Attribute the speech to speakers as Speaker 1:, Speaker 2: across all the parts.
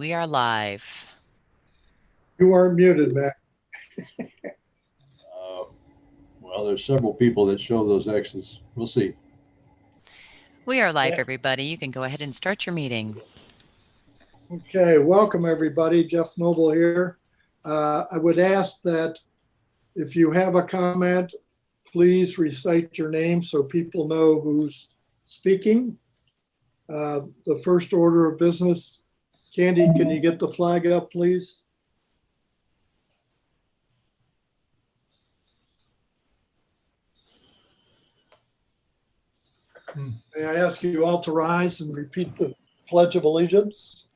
Speaker 1: we are live.
Speaker 2: You aren't muted, Matt.
Speaker 3: Well, there's several people that show those X's. We'll see.
Speaker 1: We are live,
Speaker 2: Yeah.
Speaker 1: everybody. You can go ahead and start your meeting.
Speaker 2: Okay, welcome everybody. Jeff Noble here. I would ask that if you have a comment, please recite your name so people know who's speaking. The first order of business, Candy, can you get the flag up, please? May I ask you all to rise and repeat the Pledge of Allegiance?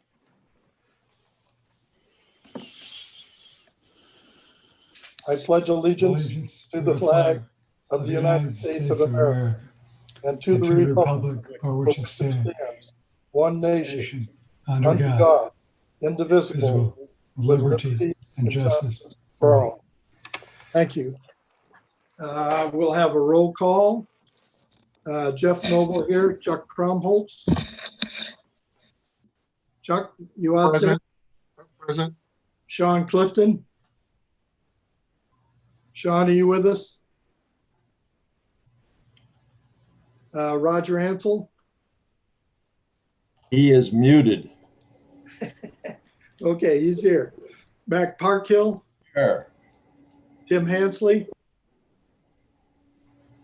Speaker 2: I pledge allegiance to the flag of the United States of America and to the republic for which it stands, one nation, under God, indivisible, with liberty and justice for all. Thank you. We'll have a roll call. Jeff Noble here, Chuck Kromholtz. Chuck, you out there?
Speaker 4: Present.
Speaker 2: Sean Clifton. Sean, are you with us? Roger Ansel.
Speaker 3: He is muted.
Speaker 2: Okay, he's here. Mac Parkhill.
Speaker 3: Here.
Speaker 2: Tim Hansley.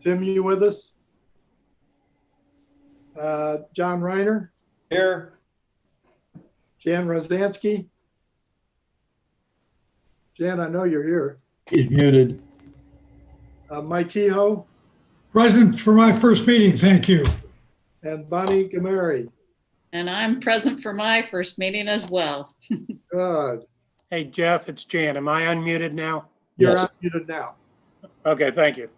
Speaker 2: Tim, you with us? John Reiner.
Speaker 5: Here.
Speaker 2: Jan Rosansky. Jan, I know you're here.
Speaker 3: He's muted.
Speaker 2: Mike Kehoe
Speaker 6: Present for my first meeting, thank you.
Speaker 2: and Bonnie Gameri.
Speaker 7: And I'm present for my first meeting as well.
Speaker 2: Good.
Speaker 5: Hey, Jeff, it's Jan. Am I unmuted now?
Speaker 2: You're
Speaker 3: Yes.
Speaker 2: unmuted now.
Speaker 5: Okay, thank you.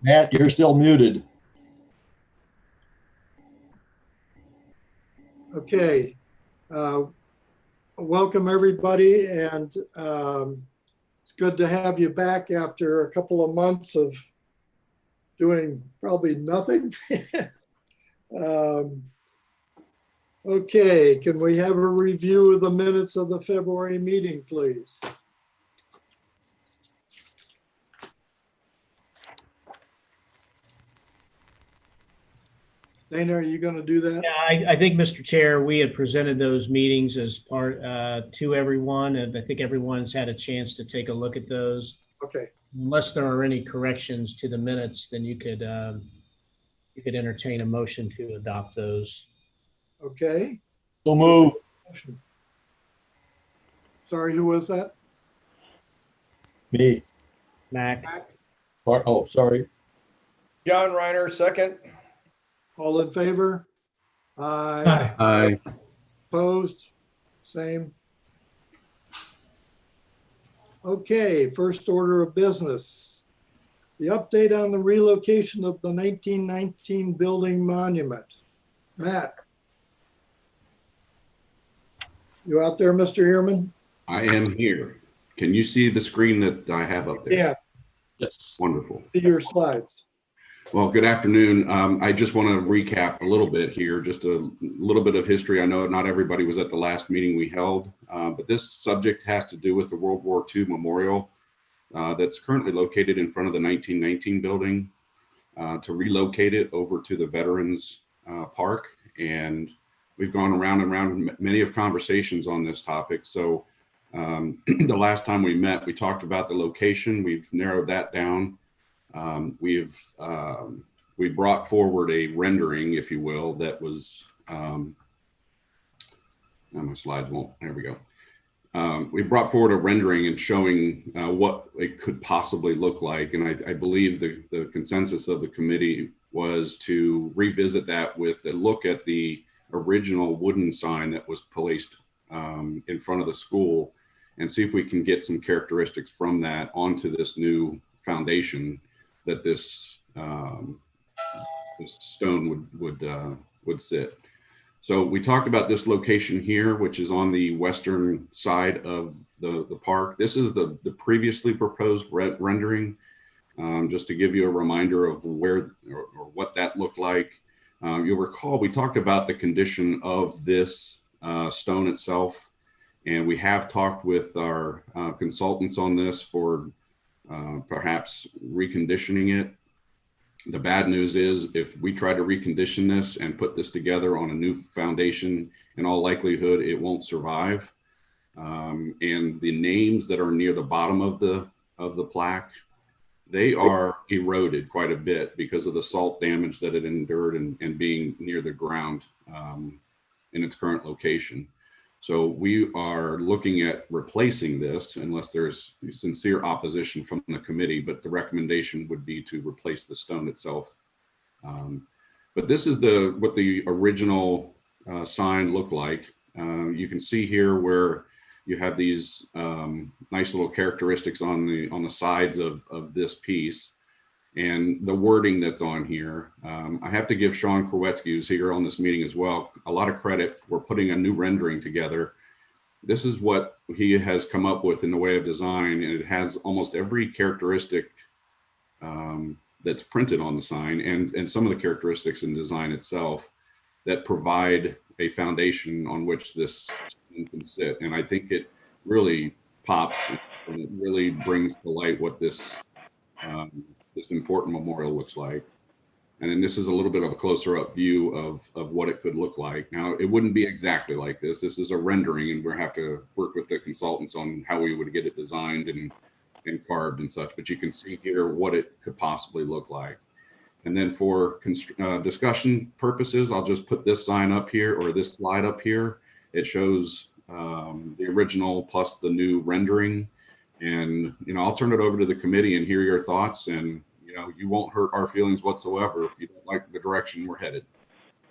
Speaker 3: Matt, you're still muted.
Speaker 2: Okay. Welcome, everybody, and it's good to have you back after a couple of months of doing probably nothing. Okay, can we have a review of the minutes of the February meeting, please? Dana, are you going to do that?
Speaker 8: Yeah, I think, Mr. Chair, we had presented those meetings as part to everyone, and I think everyone's had a chance to take a look at those.
Speaker 2: Okay.
Speaker 8: Unless there are any corrections to the minutes, then you could entertain a motion to adopt those.
Speaker 2: Okay.
Speaker 3: So move.
Speaker 2: Sorry, who was that?
Speaker 3: Me.
Speaker 8: Mac?
Speaker 3: Oh, sorry.
Speaker 5: John Reiner, second.
Speaker 2: All in favor? Aye.
Speaker 6: Aye.
Speaker 2: Opposed? Same. Okay, first order of business. The update on the relocation of the 1919 building monument. Matt? You out there, Mr. Ehrman?
Speaker 4: I am here. Can you see the screen that I have up there?
Speaker 2: Yeah,
Speaker 3: Yes.
Speaker 4: Wonderful.
Speaker 2: see your slides.
Speaker 4: Well, good afternoon. I just want to recap a little bit here, just a little bit of history. I know not everybody was at the last meeting we held, but this subject has to do with the World War II memorial that's currently located in front of the 1919 building, to relocate it over to the Veterans Park. And we've gone around and around many of conversations on this topic. So the last time we met, we talked about the location. We've narrowed that down. We brought forward a rendering, if you will, that was, now my slides won't, there we go. We brought forward a rendering and showing what it could possibly look like. And I believe the consensus of the committee was to revisit that with a look at the original wooden sign that was placed in front of the school and see if we can get some characteristics from that onto this new foundation that this stone would sit. So we talked about this location here, which is on the western side of the park. This is the previously proposed rendering, just to give you a reminder of where or what that looked like. You'll recall we talked about the condition of this stone itself, and we have talked with our consultants on this for perhaps reconditioning it. The bad news is if we try to recondition this and put this together on a new foundation, in all likelihood, it won't survive. And the names that are near the bottom of the plaque, they are eroded quite a bit because of the salt damage that it endured and being near the ground in its current location. So we are looking at replacing this unless there's sincere opposition from the committee, but the recommendation would be to replace the stone itself. But this is what the original sign looked like. You can see here where you have these nice little characteristics on the sides of this piece. And the wording that's on here, I have to give Sean Korwetsky, who's here on this meeting as well, a lot of credit for putting a new rendering together. This is what he has come up with in the way of design, and it has almost every characteristic that's printed on the sign and some of the characteristics in design itself that provide a foundation on which this can sit. And I think it really pops and it really brings to light what this important memorial looks like. And then this is a little bit of a closer up view of what it could look like. Now, it wouldn't be exactly like this. This is a rendering, and we'll have to work with the consultants on how we would get it designed and carved and such. But you can see here what it could possibly look like. And then for discussion purposes, I'll just put this sign up here, or this slide up here. It shows the original plus the new rendering. And, I'll turn it over to the committee and hear your thoughts. And, you won't hurt our feelings whatsoever if you don't like the direction we're headed.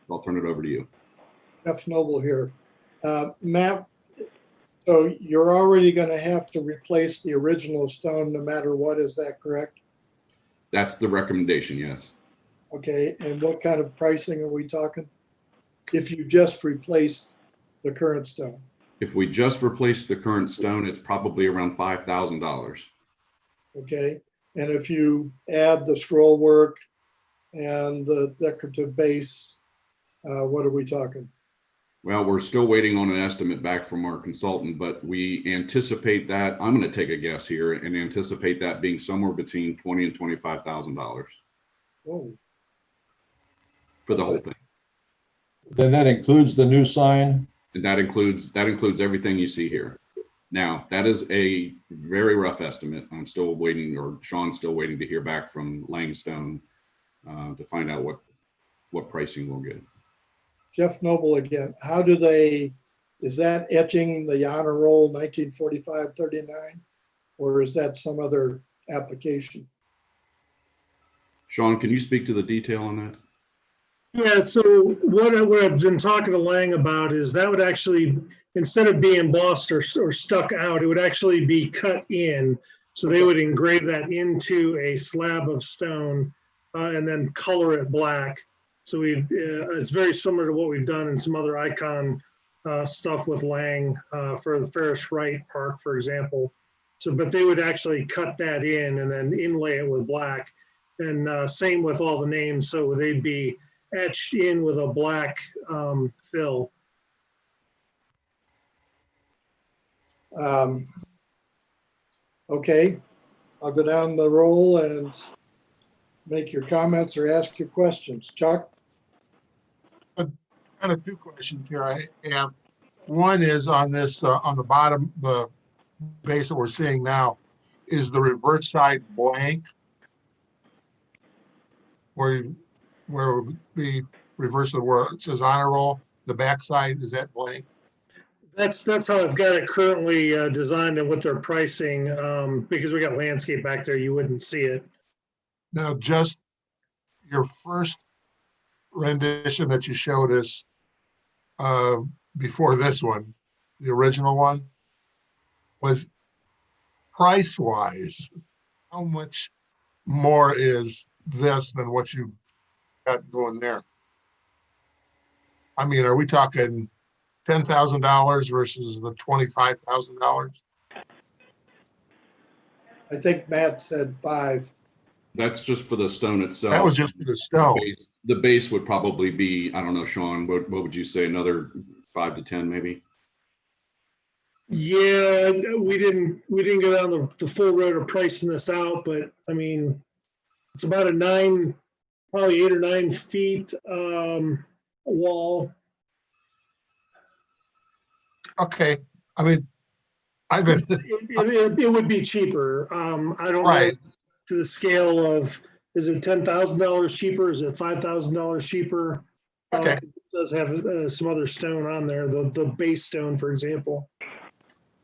Speaker 4: I'll turn it over to you.
Speaker 2: Jeff Noble here. Matt, so you're already going to have to replace the original stone no matter what, is that correct?
Speaker 4: That's the recommendation, yes.
Speaker 2: Okay, and what kind of pricing are we talking? If you just replaced the current stone?
Speaker 4: If we just replace the current stone, it's probably around $5,000.
Speaker 2: Okay, and if you add the scroll work and the decorative base, what are we talking?
Speaker 4: Well, we're still waiting on an estimate back from our consultant, but we anticipate that, I'm going to take a guess here and anticipate that being somewhere between $20,000 and $25,000
Speaker 2: Whoa.
Speaker 4: for the whole thing.
Speaker 3: Then that includes the new sign.
Speaker 4: And that includes everything you see here. Now, that is a very rough estimate. I'm still waiting, or Sean's still waiting to hear back from Langstone to find out what pricing we'll get.
Speaker 2: Jeff Noble again. How do is that etching the honor roll 1945-39, or is that some other application?
Speaker 4: Sean, can you speak to the detail on that?
Speaker 9: Yeah, so what I've been talking to Lang about is that would actually, instead of being embossed or stuck out, it would actually be cut in. So they would engrave that into a slab of stone and then color it black. So it's very similar to what we've done in some other icon stuff with Lang for the Ferris Wright Park, for example. So, but they would actually cut that in and then inlay it with black. And same with all the names. So they'd be etched in with a black fill.
Speaker 2: Okay, I'll go down the roll and make your comments or ask your questions. Chuck?
Speaker 10: Kind of two questions here I have. One is on this, on the bottom, the base that we're seeing now, is the reverse side blank? Where it would be reverse of where it says honor roll, the back side, is that blank?
Speaker 9: That's how I've got it currently designed and with their pricing, because we got landscape back there, you wouldn't see it.
Speaker 10: Now, just your first rendition that you showed us before this one, the original one, was price-wise, how much more is this than what you've got going there? I mean, are we talking $10,000 versus the $25,000?
Speaker 2: I think Matt said 5.
Speaker 4: That's just for the stone itself.
Speaker 10: That was just for the stone.
Speaker 4: The base would probably be, I don't know, Sean, what would you say? Another 5 to 10 maybe?
Speaker 9: Yeah, we didn't go down the full road of pricing this out, but I mean, it's about probably 8 or 9 feet wall.
Speaker 10: Okay, I mean, I've been,
Speaker 9: It would be cheaper. I don't know
Speaker 10: right,
Speaker 9: to the scale of, is it $10,000 cheaper? Is it $5,000 cheaper?
Speaker 10: Okay.
Speaker 9: It does have some other stone on there, the base stone, for example.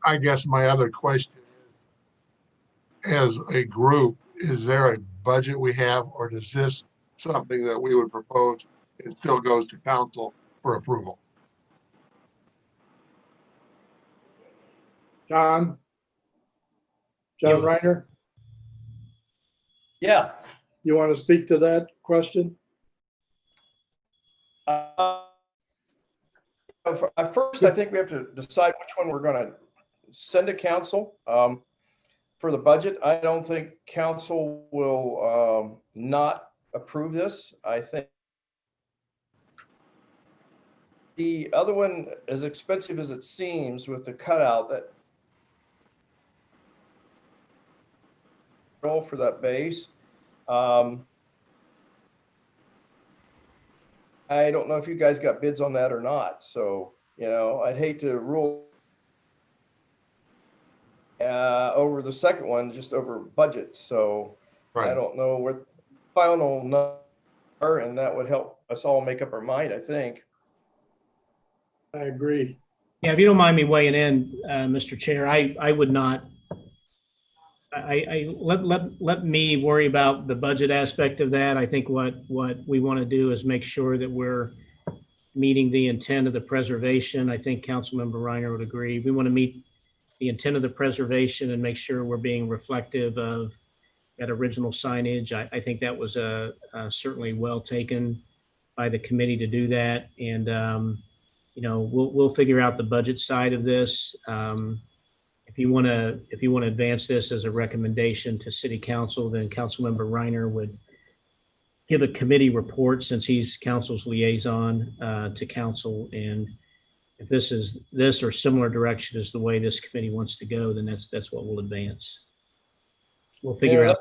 Speaker 10: I guess my other question, as a group, is there a budget we have, or is this something that we would propose? It still goes to council for approval.
Speaker 2: John
Speaker 8: Yeah.
Speaker 2: Reiner,
Speaker 5: Yeah.
Speaker 2: you want to speak to that question?
Speaker 5: First, I think we have to decide which one we're going to send to council. For the budget, I don't think council will not approve this. I think the other one, as expensive as it seems with the cutout, that for that base. I don't know if you guys got bids on that or not. So, I'd hate to rule over the second one, just over budget. So I
Speaker 10: Right.
Speaker 5: don't know where the final number, and that would help us all make up our mind, I think.
Speaker 2: I agree.
Speaker 8: Yeah, if you don't mind me weighing in, Mr. Chair, I would not. Let me worry about the budget aspect of that. I think what we want to do is make sure that we're meeting the intent of the preservation. I think Councilmember Reiner would agree. We want to meet the intent of the preservation and make sure we're being reflective of that original signage. I think that was certainly well taken by the committee to do that. And we'll figure out the budget side of this. If you want to advance this as a recommendation to City Council, then Councilmember Reiner would give a committee report, since he's council's liaison to council. And if this or similar direction is the way this committee wants to go, then that's what we'll advance. We'll figure out.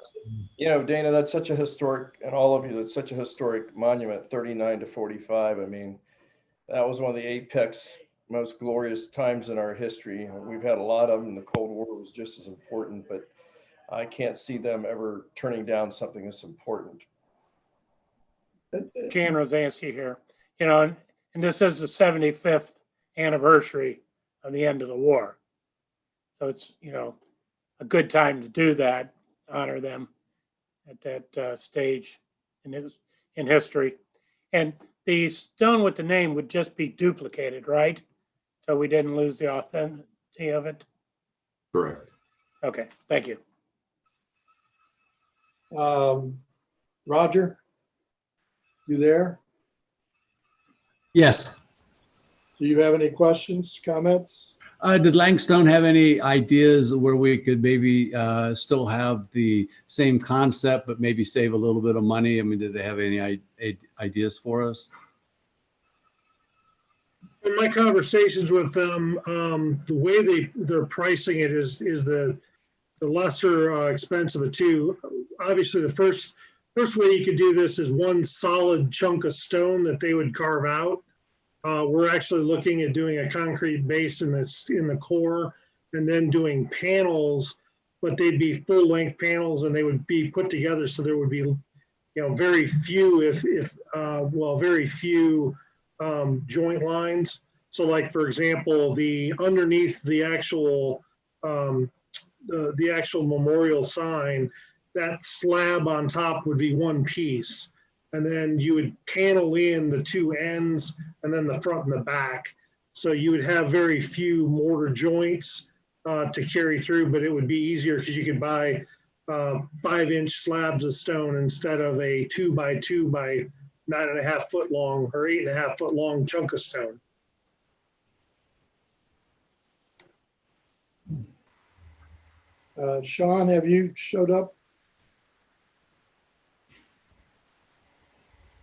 Speaker 5: Dana, that's such a historic, and all of you, that's such a historic monument, 39 to 45. I mean, that was one of the apex, most glorious times in our history. We've had a lot of them. The Cold War was just as important, but I can't see them ever turning down something that's important.
Speaker 11: Jan Rosansky here, and this is the 75th anniversary of the end of the war. So it's, a good time to do that, honor them at that stage in history. And the stone with the name would just be duplicated, right? So we didn't lose the authenticity of it?
Speaker 4: Correct.
Speaker 11: Okay, thank you.
Speaker 2: Roger, you there?
Speaker 12: Yes.
Speaker 2: Do you have any questions, comments?
Speaker 12: Did Langstone have any ideas where we could maybe still have the same concept, but maybe save a little bit of money? I mean, did they have any ideas for us?
Speaker 9: In my conversations with them, the way they're pricing it is the lesser expense of the two. Obviously, the first way you could do this is one solid chunk of stone that they would carve out. We're actually looking at doing a concrete base in the core, and then doing panels, but they'd be full length panels, and they would be put together so there would be, very few, very few joint lines. So, like for example, the underneath the actual memorial sign, that slab on top would be one piece. And then you would panel in the two ends and then the front and the back. So you would have very few mortar joints to carry through, but it would be easier because you could buy 5-inch slabs of stone instead of a 2 by 2 by 9.5 foot long or 8.5 foot long chunk of stone.
Speaker 2: Sean, have you showed up?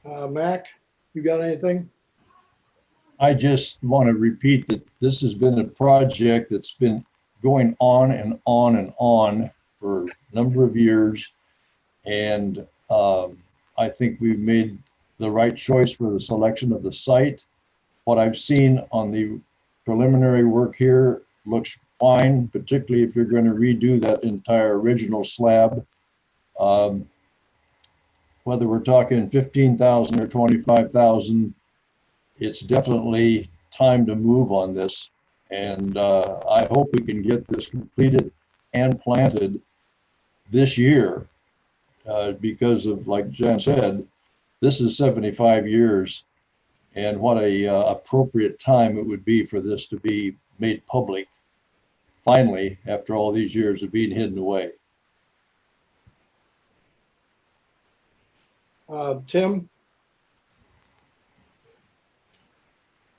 Speaker 2: Mac, you got anything?
Speaker 3: I just want to repeat that this has been a project that's been going on and on and on for a number of years. And I think we've made the right choice for the selection of the site. What I've seen on the preliminary work here looks fine, particularly if you're going to redo that entire original slab. Whether we're talking 15,000 or 25,000, it's definitely time to move on this. And I hope we can get this completed and planted this year because of, like Jan said, this is 75 years. And what a appropriate time it would be for this to be made public, finally, after all these years of being hidden away.
Speaker 2: Tim?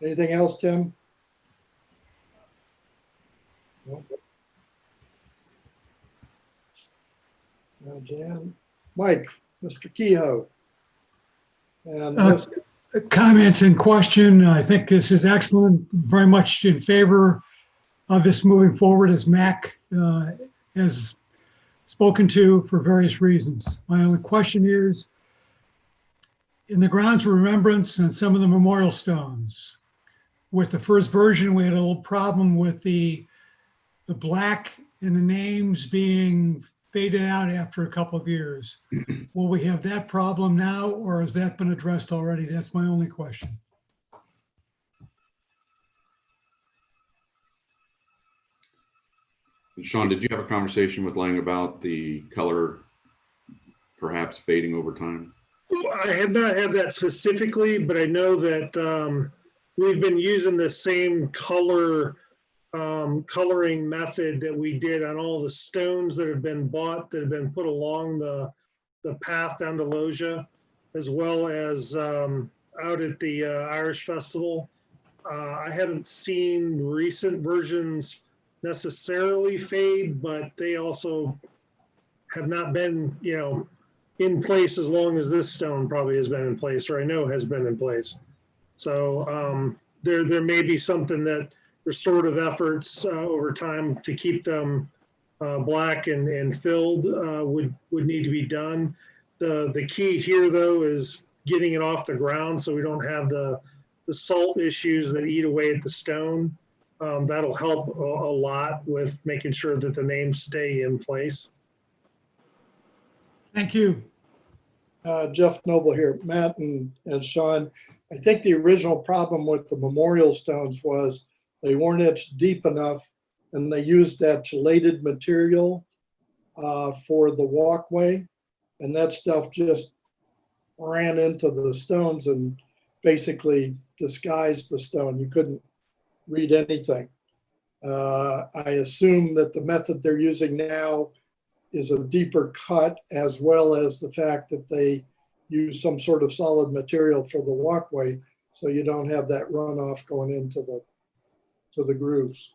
Speaker 2: Anything else, Tim? Nope. Jan? Mike, Mr. Kehoe. And this,
Speaker 6: Comments and question. I think this is excellent. Very much in favor of this moving forward, as Mac has spoken to for various reasons. My only question is, in the grounds of remembrance and some of the memorial stones, with the first version, we had a little problem with the black in the names being faded out after a couple of years. Will we have that problem now, or has that been addressed already? That's my only question.
Speaker 4: Sean, did you have a conversation with Lang about the color perhaps fading over time?
Speaker 9: I have not had that specifically, but I know that we've been using the same coloring method that we did on all the stones that have been bought, that have been put along the path down to Loja, as well as out at the Irish Festival. I haven't seen recent versions necessarily fade, but they also have not been, in place as long as this stone probably has been in place, or I know has been in place. So there may be something that restorative efforts over time to keep them black and filled would need to be done. The key here, though, is getting it off the ground so we don't have the salt issues that eat away at the stone. That'll help a lot with making sure that the names stay in place.
Speaker 6: Thank you.
Speaker 2: Jeff Noble here. Matt and Sean, I think the original problem with the memorial stones was they weren't etched deep enough, and they used that chelated material for the walkway, and that stuff just ran into the stones and basically disguised the stone. You couldn't read anything. I assume that the method they're using now is a deeper cut, as well as the fact that they use some sort of solid material for the walkway, so you don't have that runoff going into the grooves.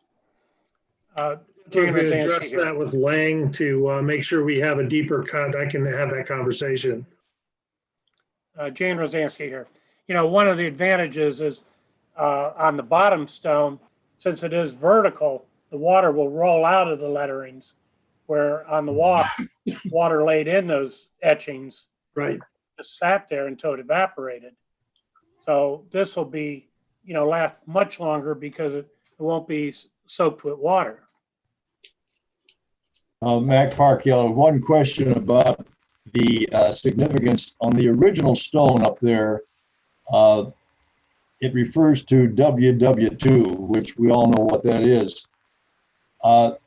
Speaker 9: We're going to address that with Lang to make sure we have a deeper cut. I can have that conversation.
Speaker 11: Jane Rosansky here. One of the advantages is on the bottom stone, since it is vertical, the water will roll out of the letterings, where on the walk, water laid in those etchings,
Speaker 2: right,
Speaker 11: just sat there until it evaporated. So this will be, last much longer because it won't be soaked with water.
Speaker 3: Mac Park, one question about the significance on the original stone up there. It refers to WW2, which we all know what that is.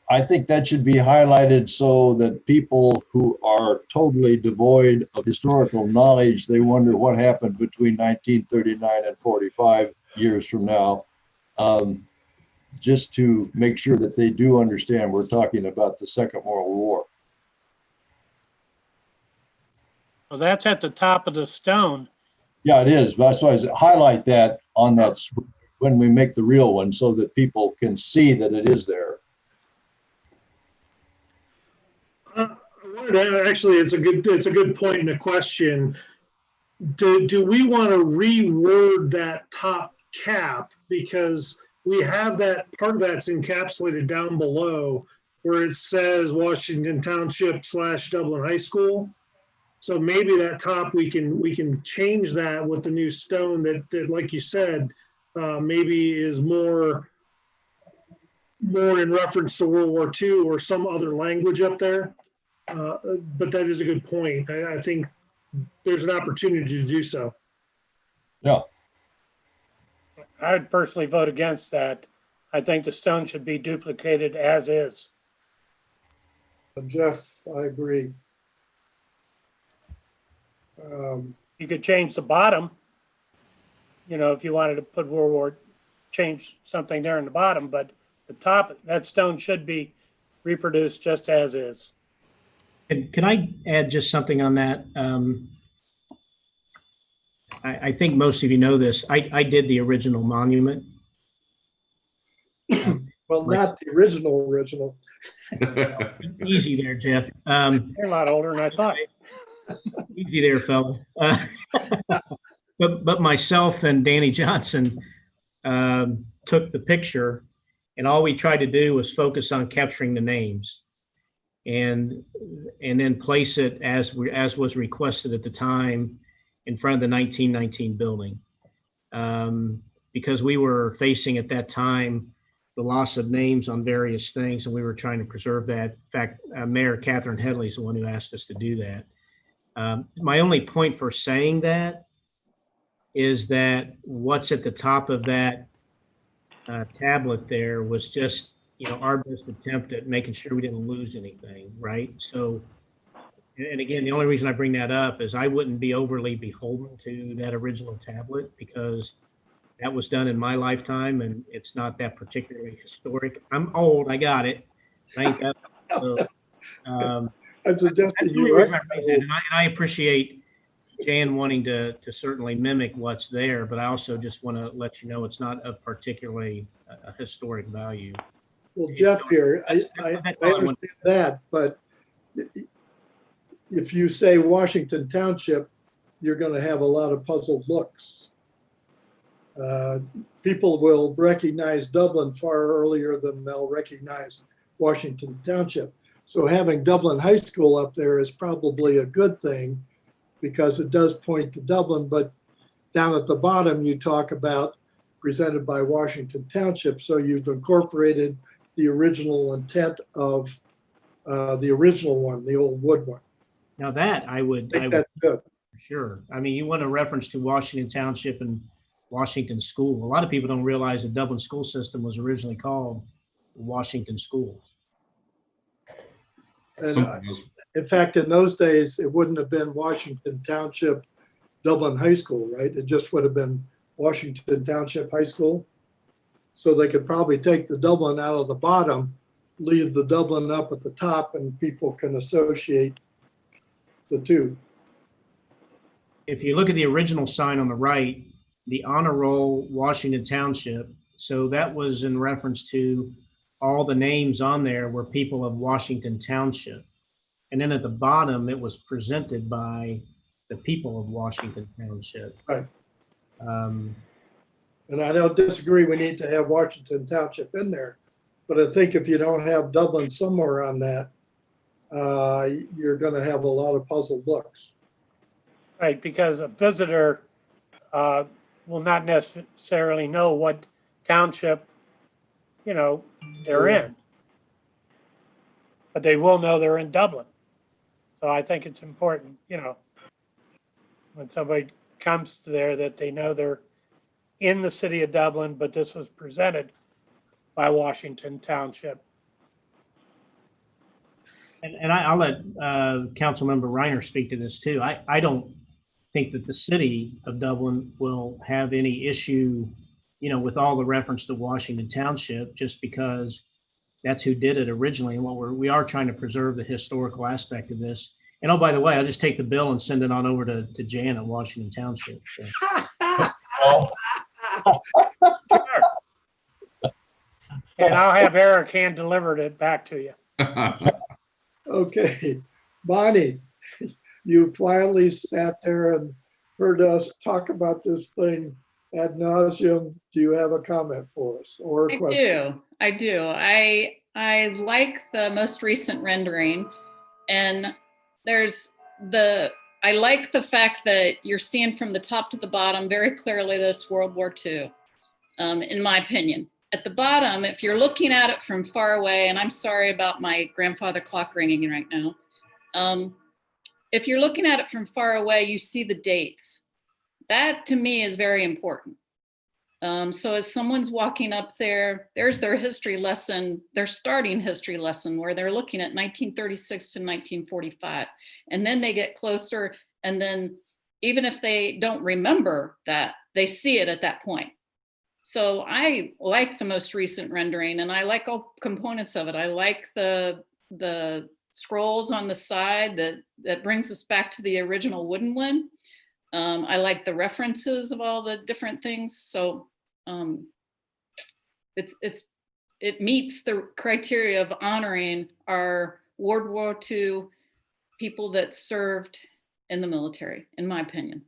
Speaker 3: I think that should be highlighted so that people who are totally devoid of historical knowledge, they wonder what happened between 1939 and 45 years from now. Just to make sure that they do understand we're talking about the Second World War.
Speaker 11: Well, that's at the top of the stone.
Speaker 3: Yeah, it is. That's why I highlight that on that when we make the real one, so that people can see that it is there.
Speaker 9: Actually, it's a good point and a question. do we want to reword that top cap? Because we have that, part of that's encapsulated down below where it says Washington Township / Dublin High School. So maybe that top, we can change that with the new stone that like you said, maybe is more in reference to World War II or some other language up there. But that is a good point. I think there's an opportunity to do so.
Speaker 3: Yeah,
Speaker 11: I would personally vote against that. I think the stone should be duplicated as is.
Speaker 2: Jeff, I agree.
Speaker 11: You could change the bottom, you know, if you wanted to put change something there in the bottom, but the top, that stone should be reproduced just as is.
Speaker 8: Can I add just something on that? I think most of you know this. I did the original monument.
Speaker 2: Well, not the original.
Speaker 8: Easy there, Jeff.
Speaker 11: You're a lot older than I thought.
Speaker 8: Easy there, fella. But myself and Danny Johnson took the picture, and all we tried to do was focus on capturing the names, and then place it as was requested at the time in front of the 1919 building, because we were facing at that time the loss of names on various things, and we were trying to preserve that. In fact, Mayor Catherine Headley is the one who asked us to do that. My only point for saying that is that what's at the top of that tablet there was just, you know, our best attempt at making sure we didn't lose anything, right? So, and again, the only reason I bring that up is I wouldn't be overly beholden to that original tablet because that was done in my lifetime and it's not that particularly historic. I'm old, I got it. I ain't that, so,
Speaker 2: I'm suggesting
Speaker 8: and I appreciate Jan wanting to certainly mimic what's there, but I also just want to let you know it's not of particularly a historic value.
Speaker 2: Well, Jeff here, I understand that, but if you say Washington Township, you're going to have a lot of puzzled looks. People will recognize Dublin far earlier than they'll recognize Washington Township. So having Dublin High School up there is probably a good thing because it does point to Dublin, but down at the bottom, you talk about presented by Washington Township. So you've incorporated the original intent of the original one, the old wood one.
Speaker 8: Now that I would
Speaker 2: That's good.
Speaker 8: Sure. I mean, you want a reference to Washington Township and Washington School. A lot of people don't realize the Dublin school system was originally called Washington Schools.
Speaker 2: And in fact, in those days, it wouldn't have been Washington Township Dublin High School, right? It just would have been Washington Township High School. So they could probably take the Dublin out of the bottom, leave the Dublin up at the top, and people can associate the two.
Speaker 8: If you look at the original sign on the right, the honor roll Washington Township, so that was in reference to all the names on there were people of Washington Township. And then at the bottom, it was presented by the people of Washington Township.
Speaker 2: Right. And I don't disagree, we need to have Washington Township in there. But I think if you don't have Dublin somewhere on that, you're going to have a lot of puzzled looks.
Speaker 11: Right, because a visitor will not necessarily know what township, you know, they're in. But they will know they're in Dublin. So I think it's important, you know, when somebody comes to there that they know they're in the city of Dublin, but this was presented by Washington Township.
Speaker 8: And I'll let Councilmember Reiner speak to this too. I don't think that the city of Dublin will have any issue, you know, with all the reference to Washington Township, just because that's who did it originally. And what we are trying to preserve the historical aspect of this. And oh, by the way, I'll just take the bill and send it on over to Jan at Washington Township. So.
Speaker 11: Sure. And I'll have Eric hand delivered it back to you.
Speaker 2: Okay, Bonnie, you quietly sat there and heard us talk about this thing ad nauseum. Do you have a comment for us or a
Speaker 7: I
Speaker 2: question?
Speaker 7: do. I do. I like the most recent rendering, and I like the fact that you're seeing from the top to the bottom very clearly that it's World War II, in my opinion. At the bottom, if you're looking at it from far away, and I'm sorry about my grandfather clock ringing right now. If you're looking at it from far away, you see the dates. That to me is very important. So as someone's walking up there, there's their history lesson, their starting history lesson where they're looking at 1936 to 1945. And then they get closer, and then even if they don't remember that, they see it at that point. So I like the most recent rendering, and I like all components of it. I like the scrolls on the side that brings us back to the original wooden one. I like the references of all the different things. So it meets the criteria of honoring our World War II people that served in the military, in my opinion.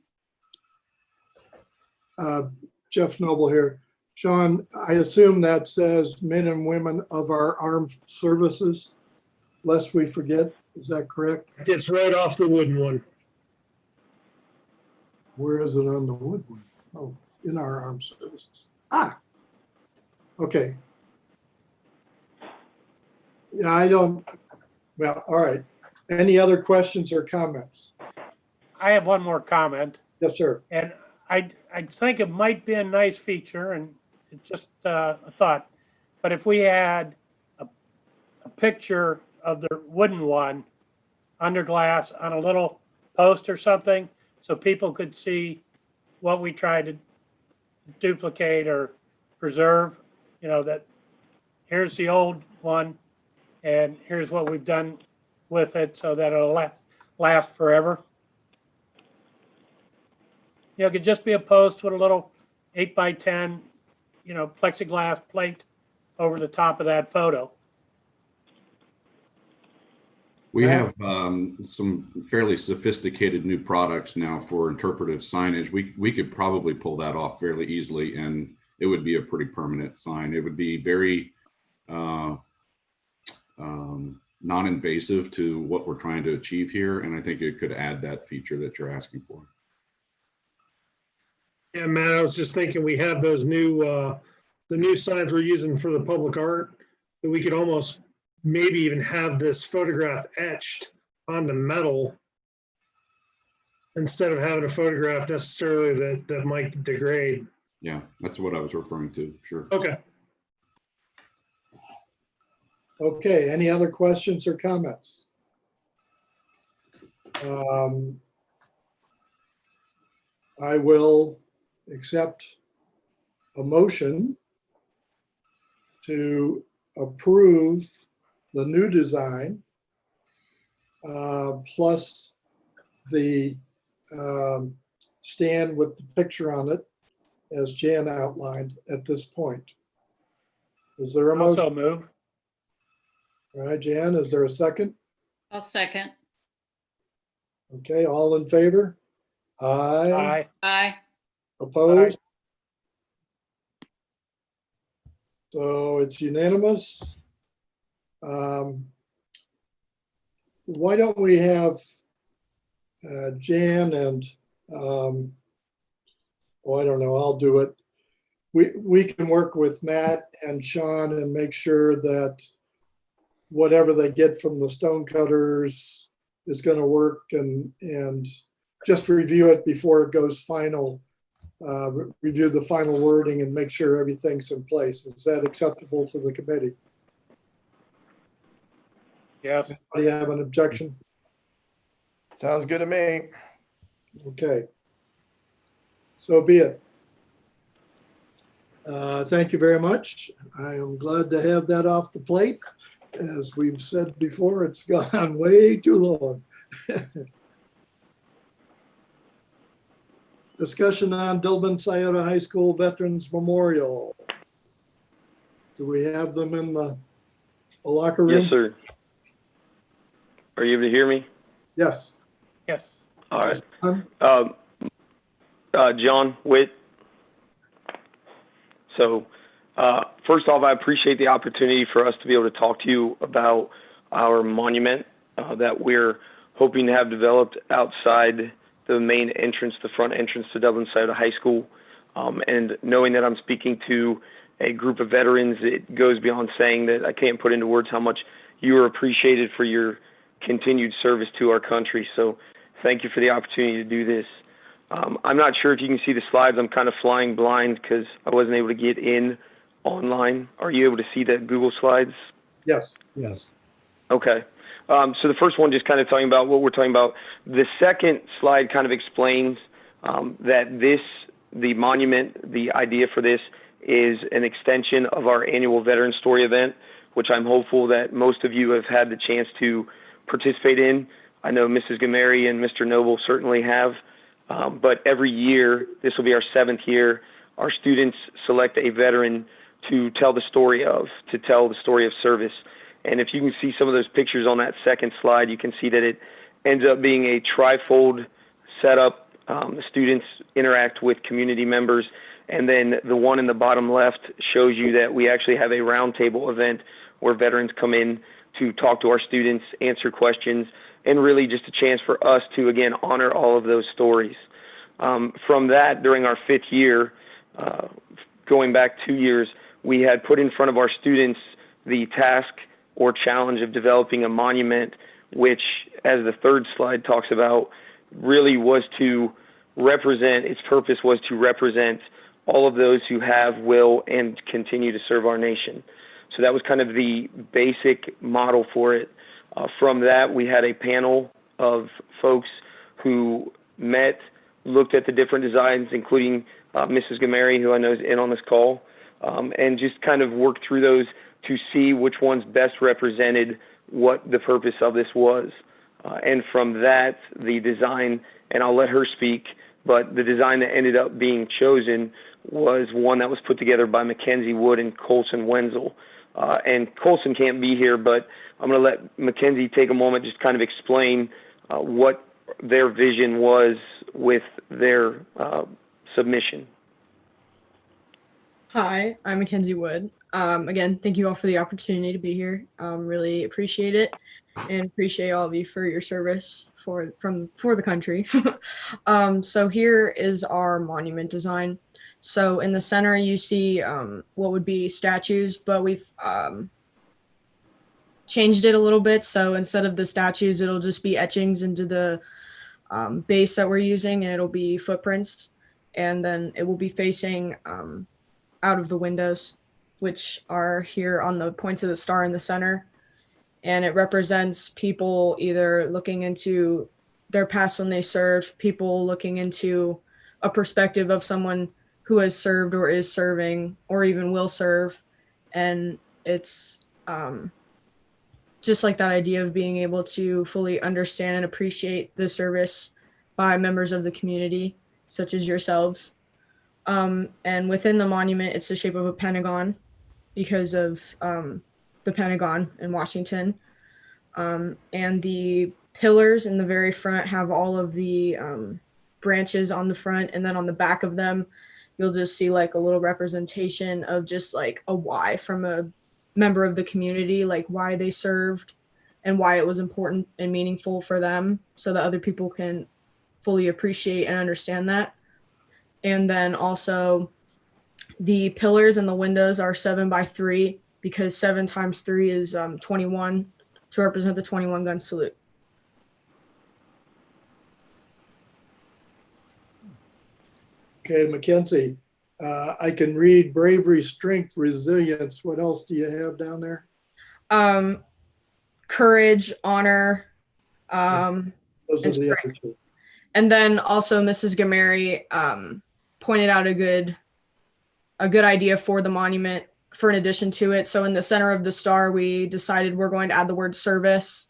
Speaker 2: Jeff Noble here. Sean, I assume that says men and women of our armed services, lest we forget. Is that correct?
Speaker 9: It's right off the wooden one.
Speaker 2: Where is it on the wood one? Oh, in our armed services. Ah, okay. Yeah, I don't, well, all right. Any other questions or comments?
Speaker 11: I have one more comment,
Speaker 2: Yes, sir.
Speaker 11: and I think it might be a nice feature, and it's just a thought. But if we had a picture of the wooden one under glass on a little post or something, so people could see what we tried to duplicate or preserve, that here's the old one and here's what we've done with it so that it'll last forever. It could just be a post with a little 8x10, plexiglass plate over the top of that photo.
Speaker 4: We have some fairly sophisticated new products now for interpretive signage. We could probably pull that off fairly easily, and it would be a pretty permanent sign. It would be very non-invasive to what we're trying to achieve here, and I think it could add that feature that you're asking for.
Speaker 9: Yeah, Matt, I was just thinking we have those new, the new signs we're using for the public art, that we could almost maybe even have this photograph etched onto metal instead of having a photograph necessarily that might degrade.
Speaker 4: Yeah, that's what I was referring to. Sure.
Speaker 9: Okay.
Speaker 2: Okay, any other questions or comments? I will accept a motion to approve the new design plus the stand with the picture on it as Jan outlined at this point. Is there a motion?
Speaker 11: Also move.
Speaker 2: All right, Jan, is there a second?
Speaker 7: I'll second.
Speaker 2: Okay, all in favor? Aye.
Speaker 11: Aye.
Speaker 7: Aye.
Speaker 2: Opposed? So it's unanimous. Why don't we have Jan and, oh, I don't know, I'll do it. We can work with Matt and Sean and make sure that whatever they get from the stone cutters is going to work, and just review it before it goes final. Review the final wording and make sure everything's in place. Is that acceptable to the committee?
Speaker 11: Yes.
Speaker 2: Do you have an objection?
Speaker 5: Sounds good to me.
Speaker 2: Okay. So be it. Thank you very much. I am glad to have that off the plate. As we've said before, it's gone way too long. Discussion on Dillman Scioto High School Veterans Memorial. Do we have them in the locker room?
Speaker 13: Yes, sir. Are you able to hear me?
Speaker 2: Yes.
Speaker 11: Yes.
Speaker 13: All right. John Witt. So, first off, I appreciate the opportunity for us to be able to talk to you about our monument that we're hoping to have developed outside the main entrance, the front entrance to Dublin Scioto High School. And knowing that I'm speaking to a group of veterans, it goes beyond saying that I can't put into words how much you are appreciated for your continued service to our country. So thank you for the opportunity to do this. I'm not sure if you can see the slides. I'm kind of flying blind because I wasn't able to get in online. Are you able to see the Google slides?
Speaker 2: Yes.
Speaker 12: Yes.
Speaker 13: Okay. So the first one just kind of talking about what we're talking about. The second slide kind of explains that the monument, the idea for this is an extension of our annual Veteran Story event, which I'm hopeful that most of you have had the chance to participate in. I know Mrs. Gameri and Mr. Noble certainly have. But every year, this will be our 7th year, our students select a veteran to tell the story of service. And if you can see some of those pictures on that second slide, you can see that it ends up being a trifold setup. The students interact with community members. And then the one in the bottom left shows you that we actually have a roundtable event where veterans come in to talk to our students, answer questions, and really just a chance for us to, again, honor all of those stories. From that, during our 5th year, going back 2 years, we had put in front of our students the task or challenge of developing a monument, which, as the third slide talks about, really was to represent, its purpose was to represent all of those who have, will, and continue to serve our nation. So that was kind of the basic model for it. From that, we had a panel of folks who met, looked at the different designs, including Mrs. Gameri, who I know is in on this call, and just kind of worked through those to see which ones best represented what the purpose of this was. And from that, the design, and I'll let her speak, but the design that ended up being chosen was one that was put together by Mackenzie Wood and Colson Wenzel. And Colson can't be here, but I'm going to let Mackenzie take a moment, just kind of explain what their vision was with their submission.
Speaker 14: Hi, I'm Mackenzie Wood. Again, thank you all for the opportunity to be here. Really appreciate it, and appreciate all of you for your service for the country. So here is our monument design. So in the center, you see what would be statues, but we've changed it a little bit. So instead of the statues, it'll just be etchings into the base that we're using, and it'll be footprints. And then it will be facing out of the windows, which are here on the points of the star in the center. And it represents people either looking into their past when they served, people looking into a perspective of someone who has served or is serving or even will serve. And it's just like that idea of being able to fully understand and appreciate the service by members of the community, such as yourselves. And within the monument, it's the shape of a pentagon because of the Pentagon in Washington. And the pillars in the very front have all of the branches on the front, and then on the back of them, you'll just see like a little representation of just like a why from a member of the community, like why they served and why it was important and meaningful for them, so that other people can fully appreciate and understand that. And then also the pillars and the windows are 7x3 because 7 times 3 is 21 to represent the 21 gun salute.
Speaker 2: Okay, Mackenzie, I can read bravery, strength, resilience. What else do you have down there?
Speaker 14: Courage, honor,
Speaker 2: Those are
Speaker 14: and
Speaker 2: the other
Speaker 14: strength.
Speaker 2: two.
Speaker 14: And then also Mrs. Gameri pointed out a good idea for the monument for an addition to it. So in the center of the star, we decided we're going to add the word service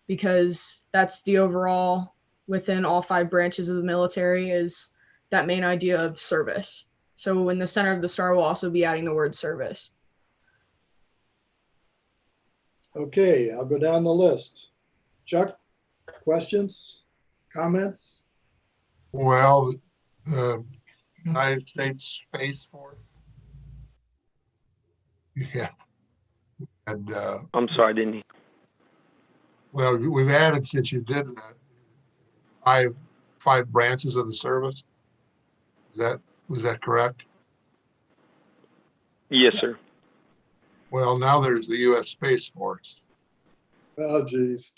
Speaker 14: because that's the overall within all 5 branches of the military is that main idea of service. So in the center of the star, we'll also be adding the word service.
Speaker 2: Okay, I'll go down the list. Chuck, questions, comments?
Speaker 10: Well, the United States Space Force. Yeah. And,
Speaker 13: I'm sorry, I didn't.
Speaker 10: well, we've added, since you did that, five branches of the service. Was that correct?
Speaker 13: Yes, sir.
Speaker 10: Well, now there's the U.S. Space Force.
Speaker 2: Oh, geez.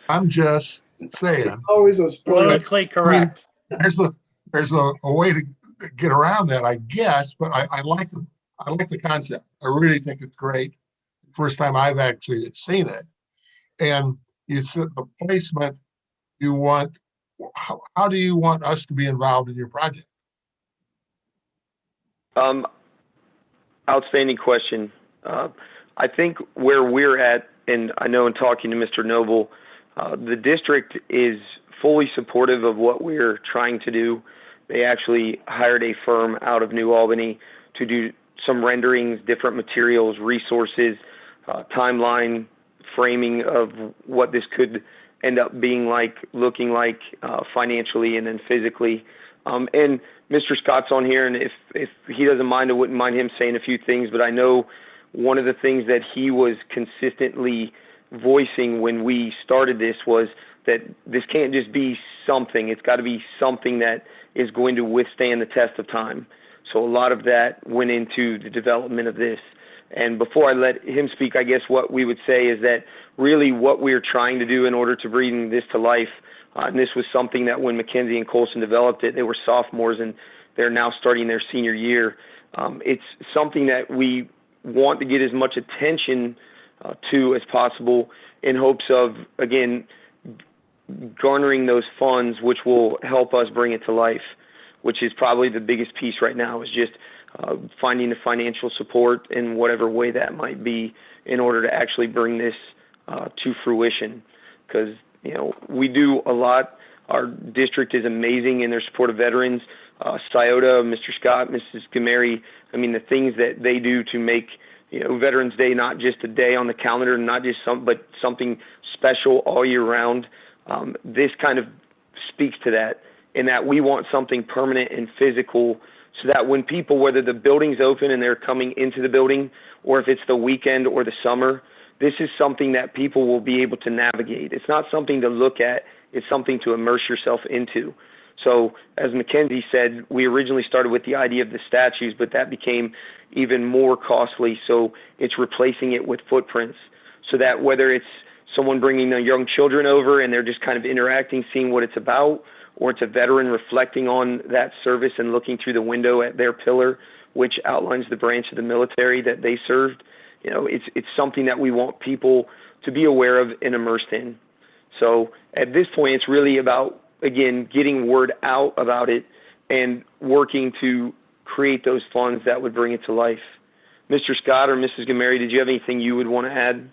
Speaker 10: I'm just saying.
Speaker 2: Always a story.
Speaker 11: Politically correct.
Speaker 10: There's a way to get around that, I guess, but I like the concept. I really think it's great. First time I've actually seen it. And you said the placement you want, how do you want us to be involved in your project?
Speaker 13: Outstanding question. I think where we're at, and I know in talking to Mr. Noble, the district is fully supportive of what we're trying to do. They actually hired a firm out of New Albany to do some renderings, different materials, resources, timeline, framing of what this could end up being like, looking like financially and then physically. And Mr. Scott's on here, and if he doesn't mind, I wouldn't mind him saying a few things, but I know one of the things that he was consistently voicing when we started this was that this can't just be something. It's got to be something that is going to withstand the test of time. So a lot of that went into the development of this. And before I let him speak, I guess what we would say is that really what we're trying to do in order to bring this to life, and this was something that when Mackenzie and Colson developed it, they were sophomores and they're now starting their senior year. It's something that we want to get as much attention to as possible in hopes of, again, garnering those funds which will help us bring it to life, which is probably the biggest piece right now, is just finding the financial support in whatever way that might be in order to actually bring this to fruition. Because, you know, we do a lot. Our district is amazing in their support of veterans. SIOTA, Mr. Scott, Mrs. Gameri, I mean, the things that they do to make, you know, Veterans Day not just a day on the calendar, not just but something special all year round. This kind of speaks to that, in that we want something permanent and physical, so that when people, whether the building's open and they're coming into the building, or if it's the weekend or the summer, this is something that people will be able to navigate. It's not something to look at, it's something to immerse yourself into. So as Mackenzie said, we originally started with the idea of the statues, but that became even more costly. So it's replacing it with footprints, so that whether it's someone bringing their young children over and they're just kind of interacting, seeing what it's about, or it's a veteran reflecting on that service and looking through the window at their pillar, which outlines the branch of the military that they served. You know, it's something that we want people to be aware of and immersed in. So at this point, it's really about, again, getting word out about it and working to create those funds that would bring it to life. Mr. Scott or Mrs. Gameri, did you have anything you would want to add?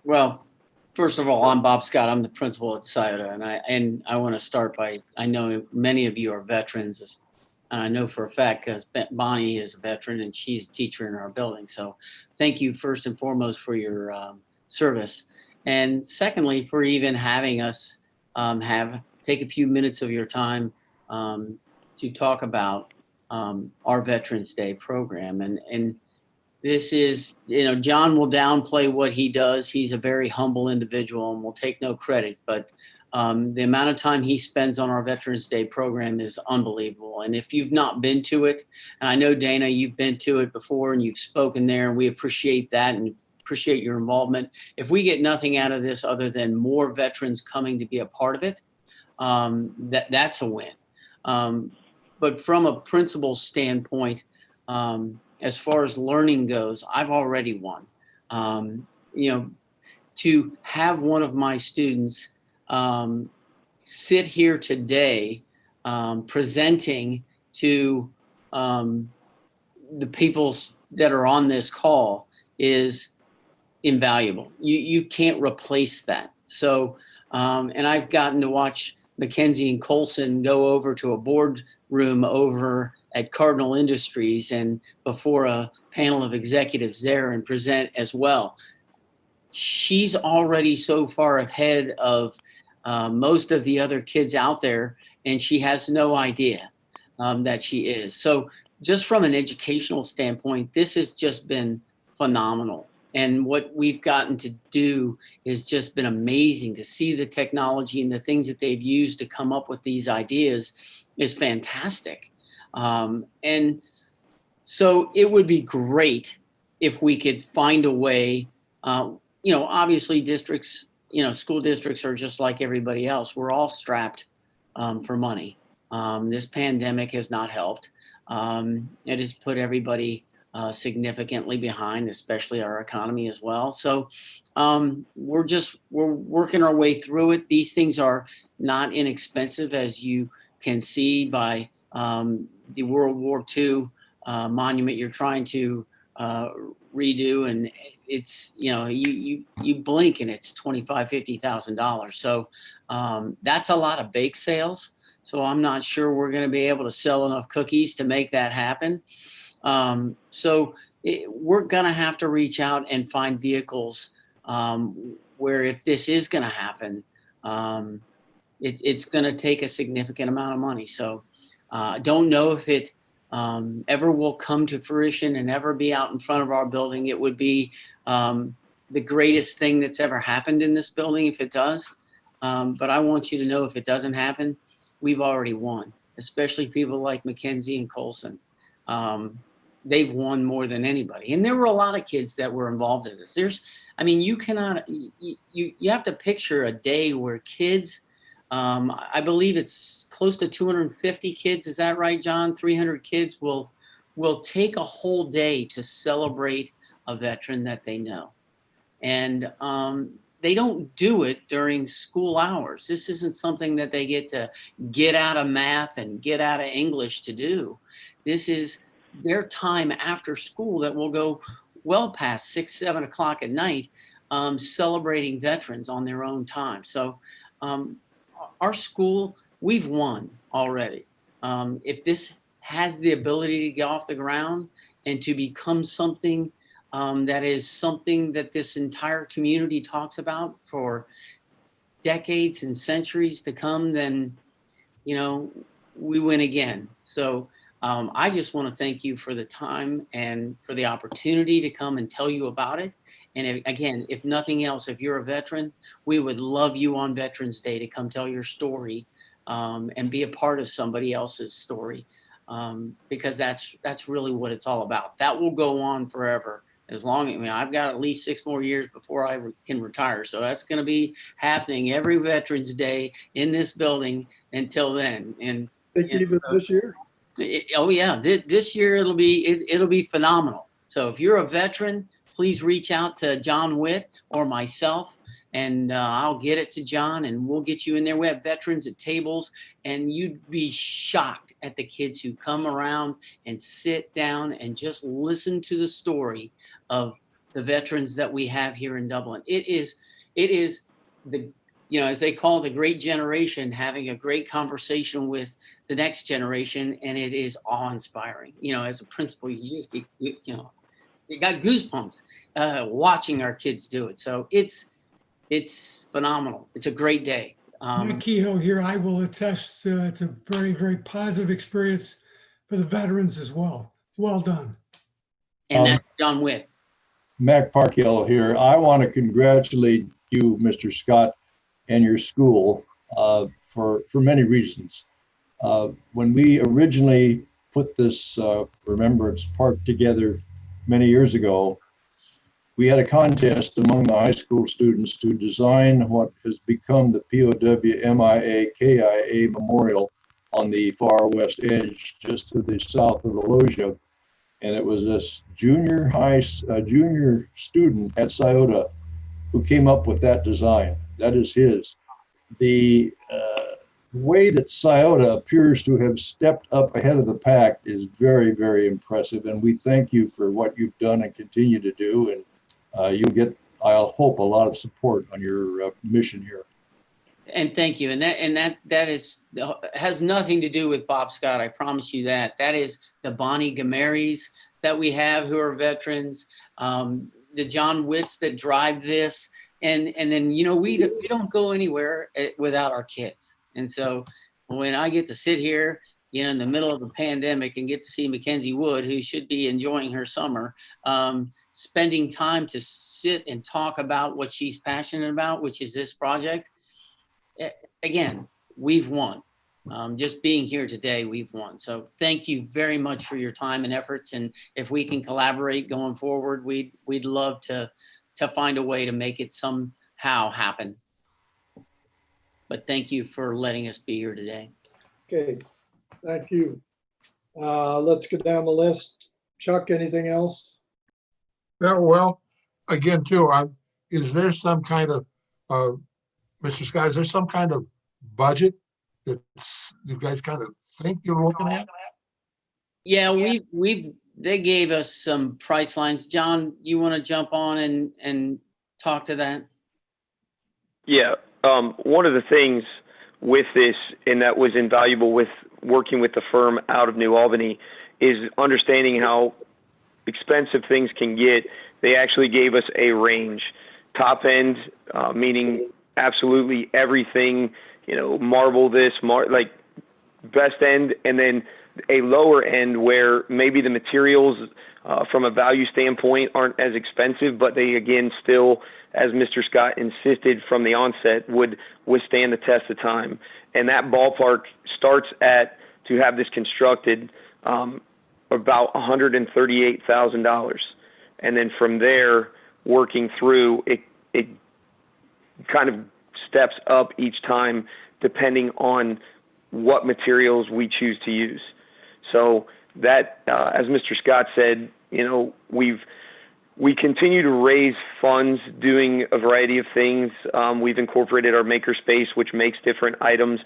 Speaker 15: Well, first of all, I'm Bob Scott. I'm the principal at SIOTA, and I want to start by, I know many of you are veterans, and I know for a fact because Bonnie is a veteran and she's a teacher in our building. So thank you first and foremost for your service. And secondly, for even having us take a few minutes of your time to talk about our Veterans Day program. And this is, you know, John will downplay what he does. He's a very humble individual and will take no credit, but the amount of time he spends on our Veterans Day program is unbelievable. And if you've not been to it, and I know, Dana, you've been to it before and you've spoken there, and we appreciate that and appreciate your involvement. If we get nothing out of this other than more veterans coming to be a part of it, that's a win. But from a principal standpoint, as far as learning goes, I've already won. You know, to have one of my students sit here today presenting to the people that are on this call is invaluable. You can't replace that. So, and I've gotten to watch Mackenzie and Colson go over to a boardroom over at Cardinal Industries and before a panel of executives there and present as well. She's already so far ahead of most of the other kids out there, and she has no idea that she is. So just from an educational standpoint, this has just been phenomenal. And what we've gotten to do has just been amazing. To see the technology and the things that they've used to come up with these ideas is fantastic. And so it would be great if we could find a way, obviously districts, school districts are just like everybody else. We're all strapped for money. This pandemic has not helped. It has put everybody significantly behind, especially our economy as well. So we're working our way through it. These things are not inexpensive, as you can see by the World War II monument you're trying to redo, and it's you blink and it's $25,000-$50,000. So that's a lot of bake sales. So I'm not sure we're going to be able to sell enough cookies to make that happen. We're going to have to reach out and find vehicles where if this is going to happen, it's going to take a significant amount of money. So I don't know if it ever will come to fruition and ever be out in front of our building. It would be the greatest thing that's ever happened in this building if it does. But I want you to know, if it doesn't happen, we've already won, especially people like Mackenzie and Colson. They've won more than anybody. And there were a lot of kids that were involved in this. You cannot, you have to picture a day where kids, I believe it's close to 250 kids. Is that right, John? 300 kids will take a whole day to celebrate a veteran that they know. And they don't do it during school hours. This isn't something that they get out of math and get out of English to do. This is their time after school that will go well past 6, 7 o'clock at night, celebrating veterans on their own time. So our school, we've won already. If this has the ability to get off the ground and to become something that is something that this entire community talks about for decades and centuries to come, then, we win again. So I just want to thank you for the time and for the opportunity to come and tell you about it. And if nothing else, if you're a veteran, we would love you on Veterans Day to come tell your story and be a part of somebody else's story, because that's really what it's all about. That will go on forever. As long as I've got at least 6 more years before I can retire. So that's going to be happening every Veterans Day in this building until then. And
Speaker 2: even this year?
Speaker 15: This year it'll be phenomenal. So if you're a veteran, please reach out to John Witt or myself, and I'll get it to John, and we'll get you in there. We have veterans at tables, and you'd be shocked at the kids who come around and sit down and just listen to the story of the veterans that we have here in Dublin. It is the, as they call it, the great generation having a great conversation with the next generation, and it is awe-inspiring. As a principal, you just get, you got goosebumps watching our kids do it. So it's phenomenal. It's a great day.
Speaker 6: Mike Kehoe here. I will attest to a very, very positive experience for the veterans as well. Well done.
Speaker 15: And that's John Witt.
Speaker 3: Mac Parkill here. I want to congratulate you, Mr. Scott, and your school for many reasons. When we originally put this Remembrance Park together many years ago, we had a contest among the high school students to design what has become the POW MIA-KIA Memorial on the far west edge, just to the south of the loggia. And it was this junior student at Scioto who came up with that design. That is his. The way that Scioto appears to have stepped up ahead of the pack is very, very impressive. And we thank you for what you've done and continue to do. And you'll get, I'll hope, a lot of support on your mission here.
Speaker 15: And thank you. And that has nothing to do with Bob Scott. I promise you that. That is the Bonnie Gamarys that we have who are veterans, the John Witts that drive this. And then, you know, we don't go anywhere without our kids. And so when I get to sit here, you know, in the middle of a pandemic and get to see Mackenzie Wood, who should be enjoying her summer, spending time to sit and talk about what she's passionate about, which is this project. Again, we've won. Just being here today, we've won. So thank you very much for your time and efforts. And if we can collaborate going forward, we'd love to find a way to make it somehow happen. But thank you for letting us be here today.
Speaker 2: Okay, thank you. Let's go down the list. Chuck, anything else?
Speaker 10: Yeah, well, again, too, is there some kind of, Mr. Scott, is there some kind of budget that you guys kind of think you're looking at?
Speaker 15: Yeah, they gave us some price lines. John, you want to jump on and talk to that?
Speaker 13: Yeah. One of the things with this, and that was invaluable with working with the firm out of New Albany, is understanding how expensive things can get. They actually gave us a range. Top end, meaning absolutely everything, you know, marble this, like best end, and then a lower end where maybe the materials from a value standpoint aren't as expensive, but they, again, still, as Mr. Scott insisted from the onset, would withstand the test of time. And that ballpark starts at, to have this constructed, about $138,000. And then from there, working through, it kind of steps up each time depending on what materials we choose to use. So that, as Mr. Scott said, you know, we continue to raise funds doing a variety of things. We've incorporated our makerspace, which makes different items,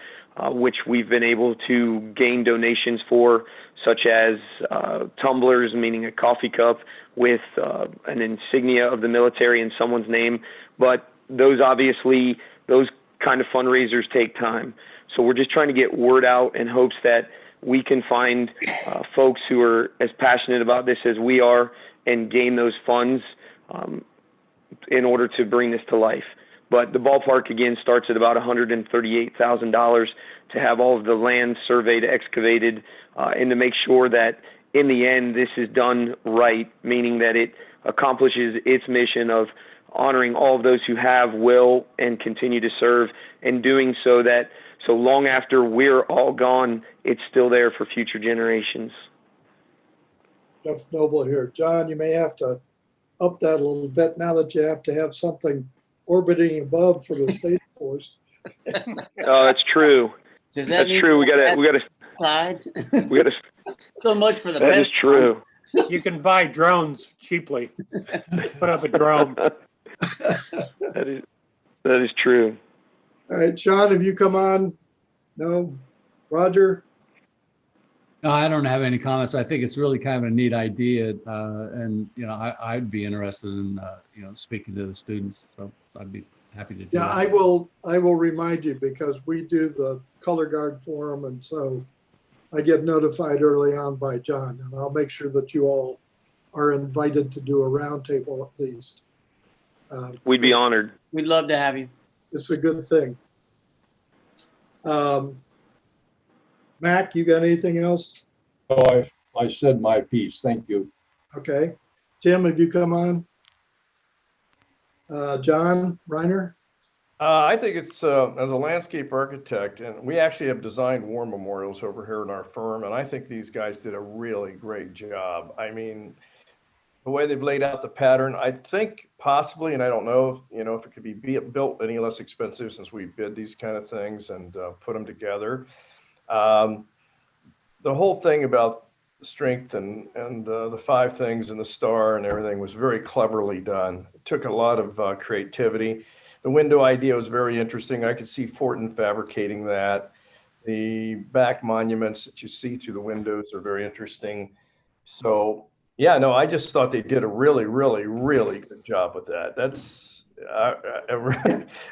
Speaker 13: which we've been able to gain donations for, such as tumblers, meaning a coffee cup with an insignia of the military in someone's name. But those kind of fundraisers take time. So we're just trying to get word out in hopes that we can find folks who are as passionate about this as we are and gain those funds in order to bring this to life. But the ballpark, again, starts at about $138,000 to have all of the land surveyed, excavated, and to make sure that in the end this is done right, meaning that it accomplishes its mission of honoring all of those who have, will, and continue to serve, and doing so that so long after we're all gone, it's still there for future generations.
Speaker 2: Jeff Noble here. John, you may have to up that a little bit now that you have to have something orbiting above for the Space Force.
Speaker 13: Oh, that's true.
Speaker 15: That's
Speaker 13: true. We gotta
Speaker 15: side.
Speaker 13: We gotta.
Speaker 15: So much for the.
Speaker 13: That is true.
Speaker 11: You can buy drones cheaply. Put up a drone.
Speaker 13: That is true.
Speaker 2: All right, Sean, have you come on? No. Roger?
Speaker 12: No, I don't have any comments. I think it's really kind of a neat idea, and you know, I'd be interested in you know, speaking to the students. So I'd be happy to do
Speaker 2: Yeah,
Speaker 12: that.
Speaker 2: I will remind you because we do the color guard forum, and so I get notified early on by John, and I'll make sure that you all are invited to do a roundtable at least.
Speaker 13: We'd be honored.
Speaker 15: We'd love to have you.
Speaker 2: It's a good thing. Mac, you got anything else?
Speaker 3: Oh, I said my piece. Thank you.
Speaker 2: Okay. Tim, have you come on? John Reiner?
Speaker 5: I think it's, as a landscape architect, and we actually have designed war memorials over here in our firm, and I think these guys did a really great job. I mean, the way they've laid out the pattern, I think possibly, and I don't know, you know, if it could be built any less expensive since we bid these kind of things and put them together. The whole thing about strength and the 5 things and the star and everything was very cleverly done. It took a lot of creativity. The window idea was very interesting. I could see Fortin fabricating that. The back monuments that you see through the windows are very interesting. So yeah, no, I just thought they did a really, really, really good job with that. That's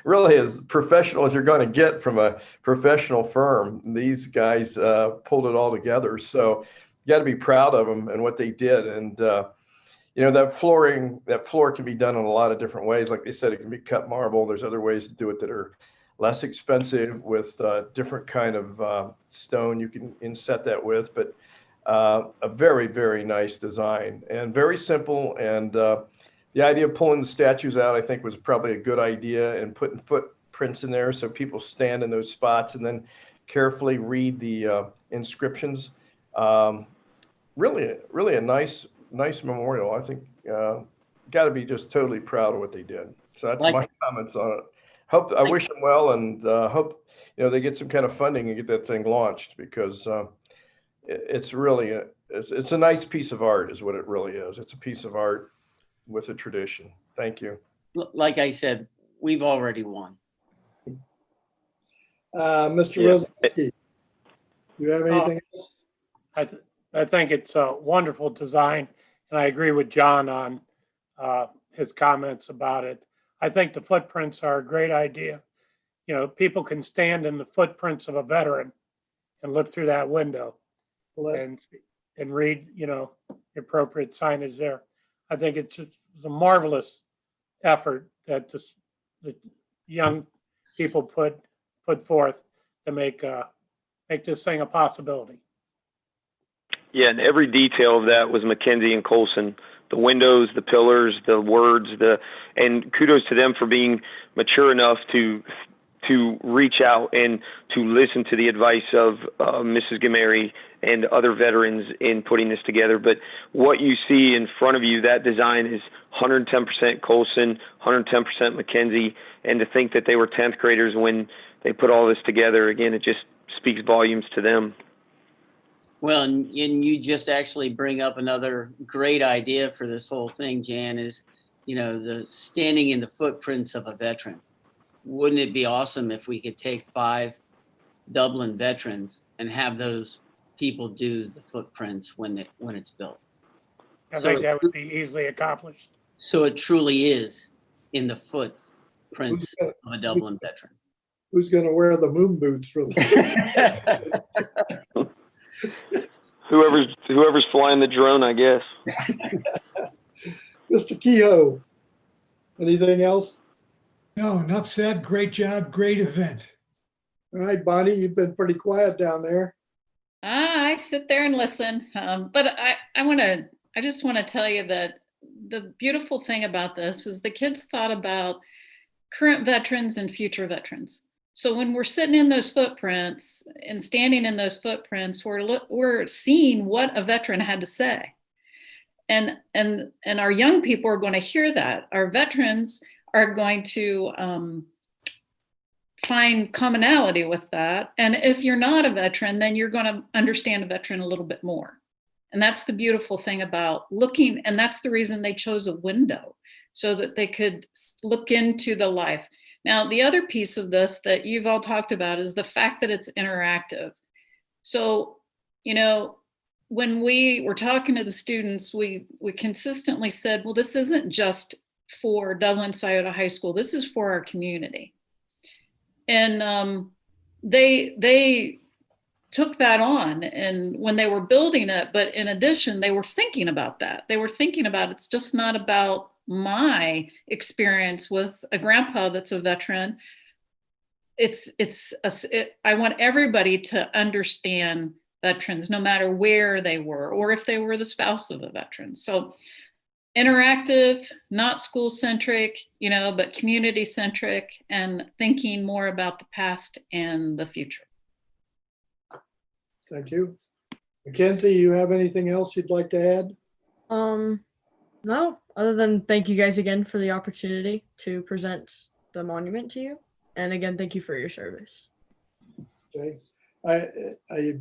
Speaker 5: really as professional as you're going to get from a professional firm. These guys pulled it all together. So you got to be proud of them and what they did. And that floor can be done in a lot of different ways. Like they said, it can be cut marble. There's other ways to do it that are less expensive with different kind of stone you can inset that with, but a very, very nice design and very simple. And the idea of pulling the statues out, I think, was probably a good idea, and putting footprints in there so people stand in those spots and then carefully read the inscriptions. Really a nice memorial. I think got to be just totally proud of what they did. So that's my comments on it. I wish them well, and hope they get some kind of funding and get that thing launched, because it's really it's a nice piece of art, is what it really is. It's a piece of art with a tradition. Thank you.
Speaker 15: Like I said, we've already won.
Speaker 2: Mr. Rosinski, you have anything else?
Speaker 11: I think it's a wonderful design, and I agree with John on his comments about it. I think the footprints are a great idea. People can stand in the footprints of a veteran and look through that window and read, the appropriate signage there. I think it's a marvelous effort that the young people put forth to make this thing a possibility.
Speaker 13: Yeah, and every detail of that was Mackenzie and Colson. The windows, the pillars, the words, and kudos to them for being mature enough to reach out and to listen to the advice of Mrs. Gameri and other veterans in putting this together. But what you see in front of you, that design is 110% Colson, 110% Mackenzie, and to think that they were 10th graders when they put all this together, again, it just speaks volumes to them.
Speaker 15: Well, and you just actually bring up another great idea for this whole thing, Jan, is, the standing in the footprints of a veteran. Wouldn't it be awesome if we could take 5 Dublin veterans and have those people do the footprints when it's built?
Speaker 11: I think that would be easily accomplished.
Speaker 15: So it truly is in the footprints of a Dublin veteran.
Speaker 2: Who's going to wear the moon boots for the
Speaker 13: Whoever's flying the drone, I guess.
Speaker 2: Mr. Kehoe, anything else?
Speaker 6: No, enough said. Great job. Great event.
Speaker 2: All right, Bonnie, you've been pretty quiet down there.
Speaker 7: I sit there and listen. But I just want to tell you that the beautiful thing about this is the kids thought about current veterans and future veterans. So when we're sitting in those footprints and standing in those footprints, we're seeing what a veteran had to say. And our young people are going to hear that. Our veterans are going to find commonality with that. And if you're not a veteran, then you're going to understand a veteran a little bit more. And that's the beautiful thing about looking. And that's the reason they chose a window, so that they could look into the life. Now, the other piece of this that you've all talked about is the fact that it's interactive. So, when we were talking to the students, we consistently said, well, this isn't just for Dublin Scioto High School. This is for our community. And they took that on, and when they were building it, but in addition, they were thinking about that. They were thinking about, it's just not about my experience with a grandpa that's a veteran. I want everybody to understand veterans, no matter where they were, or if they were the spouse of a veteran. So interactive, not school centric, but community centric, and thinking more about the past and the future.
Speaker 2: Thank you. Mackenzie, you have anything else you'd like to add?
Speaker 14: No, other than thank you guys again for the opportunity to present the monument to you. And again, thank you for your service.
Speaker 2: Okay. I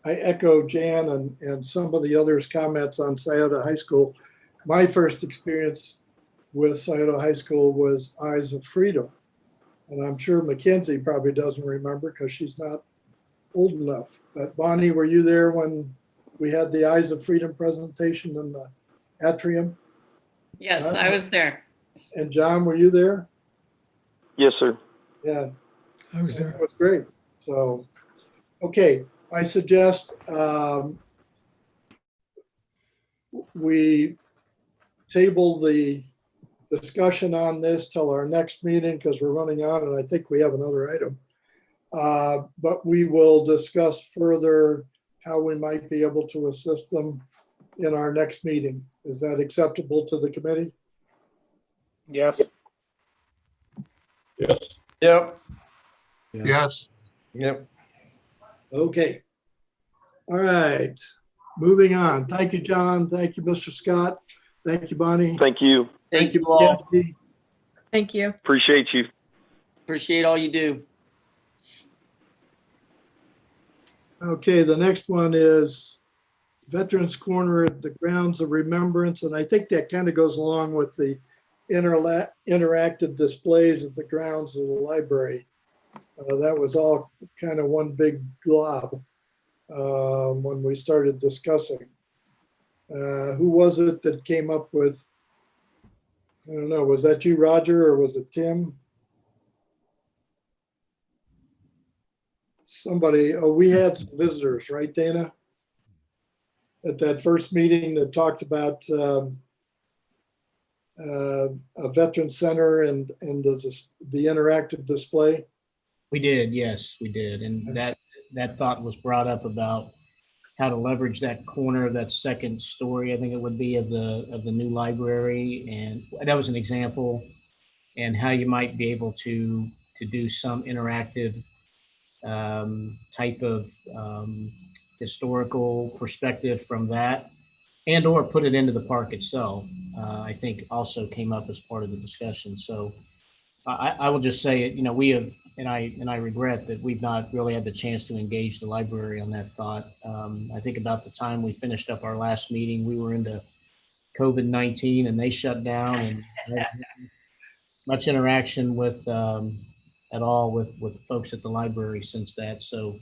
Speaker 2: echo Jan and some of the others' comments on Scioto High School. My first experience with Scioto High School was Eyes of Freedom. And I'm sure Mackenzie probably doesn't remember because she's not old enough. But Bonnie, were you there when we had the Eyes of Freedom presentation in the atrium?
Speaker 7: Yes, I was there.
Speaker 2: And John, were you there?
Speaker 13: Yes, sir.
Speaker 2: Yeah.
Speaker 6: I was there.
Speaker 2: It was great. So, okay, I suggest we table the discussion on this till our next meeting because we're running on and I think we have another item. But we will discuss further how we might be able to assist them in our next meeting. Is that acceptable to the committee?
Speaker 11: Yes.
Speaker 3: Yes.
Speaker 5: Yep,
Speaker 10: Yes,
Speaker 5: yep.
Speaker 2: Okay. All right. Moving on. Thank you, John. Thank you, Mr. Scott. Thank you, Bonnie.
Speaker 13: Thank you.
Speaker 15: Thank you all.
Speaker 2: Kathy.
Speaker 14: Thank you.
Speaker 13: Appreciate you.
Speaker 15: Appreciate all you do.
Speaker 2: Okay, the next one is Veterans Corner at the Grounds of Remembrance. And I think that kind of goes along with the interactive displays at the grounds of the library. That was all kind of one big glob when we started discussing. Who was it that came up with, I don't know, was that you, Roger, or was it Tim? Somebody, oh, we had some visitors, right, Dana? At that first meeting that talked about a veteran center and the interactive display.
Speaker 8: We did, yes, we did. And that thought was brought up about how to leverage that corner, that second story, I think it would be, of the new library. And that was an example, and how you might be able to do some interactive type of historical perspective from that, and or put it into the park itself. I think also came up as part of the discussion. So I will just say, you know, we have, and I regret that we've not really had the chance to engage the library on that thought. I think about the time we finished up our last meeting, we were into COVID-19 and they shut down, and much interaction with at all with folks at the library since that. So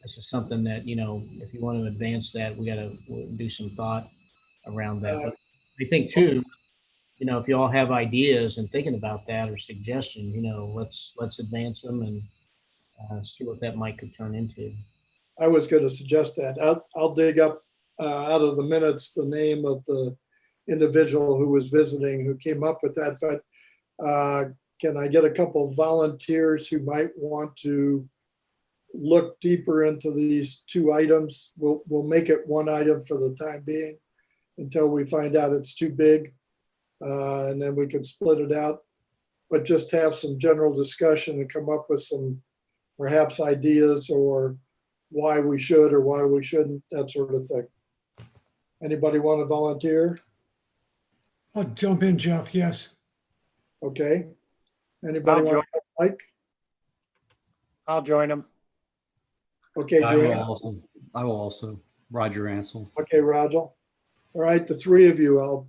Speaker 8: this is something that, you know, if you want to advance that, we got to do some thought around that. But I think too, you know, if you all have ideas and thinking about that or suggestions, you know, let's advance them and see what that might could turn into.
Speaker 2: I was going to suggest that. I'll dig up out of the minutes the name of the individual who was visiting who came up with that. But can I get a couple of volunteers who might want to look deeper into these two items? We'll make it one item for the time being until we find out it's too big. And then we can split it out, but just have some general discussion and come up with some perhaps ideas or why we should or why we shouldn't, that sort of thing. Anybody want to volunteer?
Speaker 6: I'll jump in, Jeff. Yes.
Speaker 2: Okay. Anybody want to, Mike?
Speaker 11: I'll join them.
Speaker 2: Okay,
Speaker 12: I will
Speaker 2: Jan.
Speaker 12: also. I will also. Roger Ansel.
Speaker 2: Okay, Roger. All right, the three of you, I'll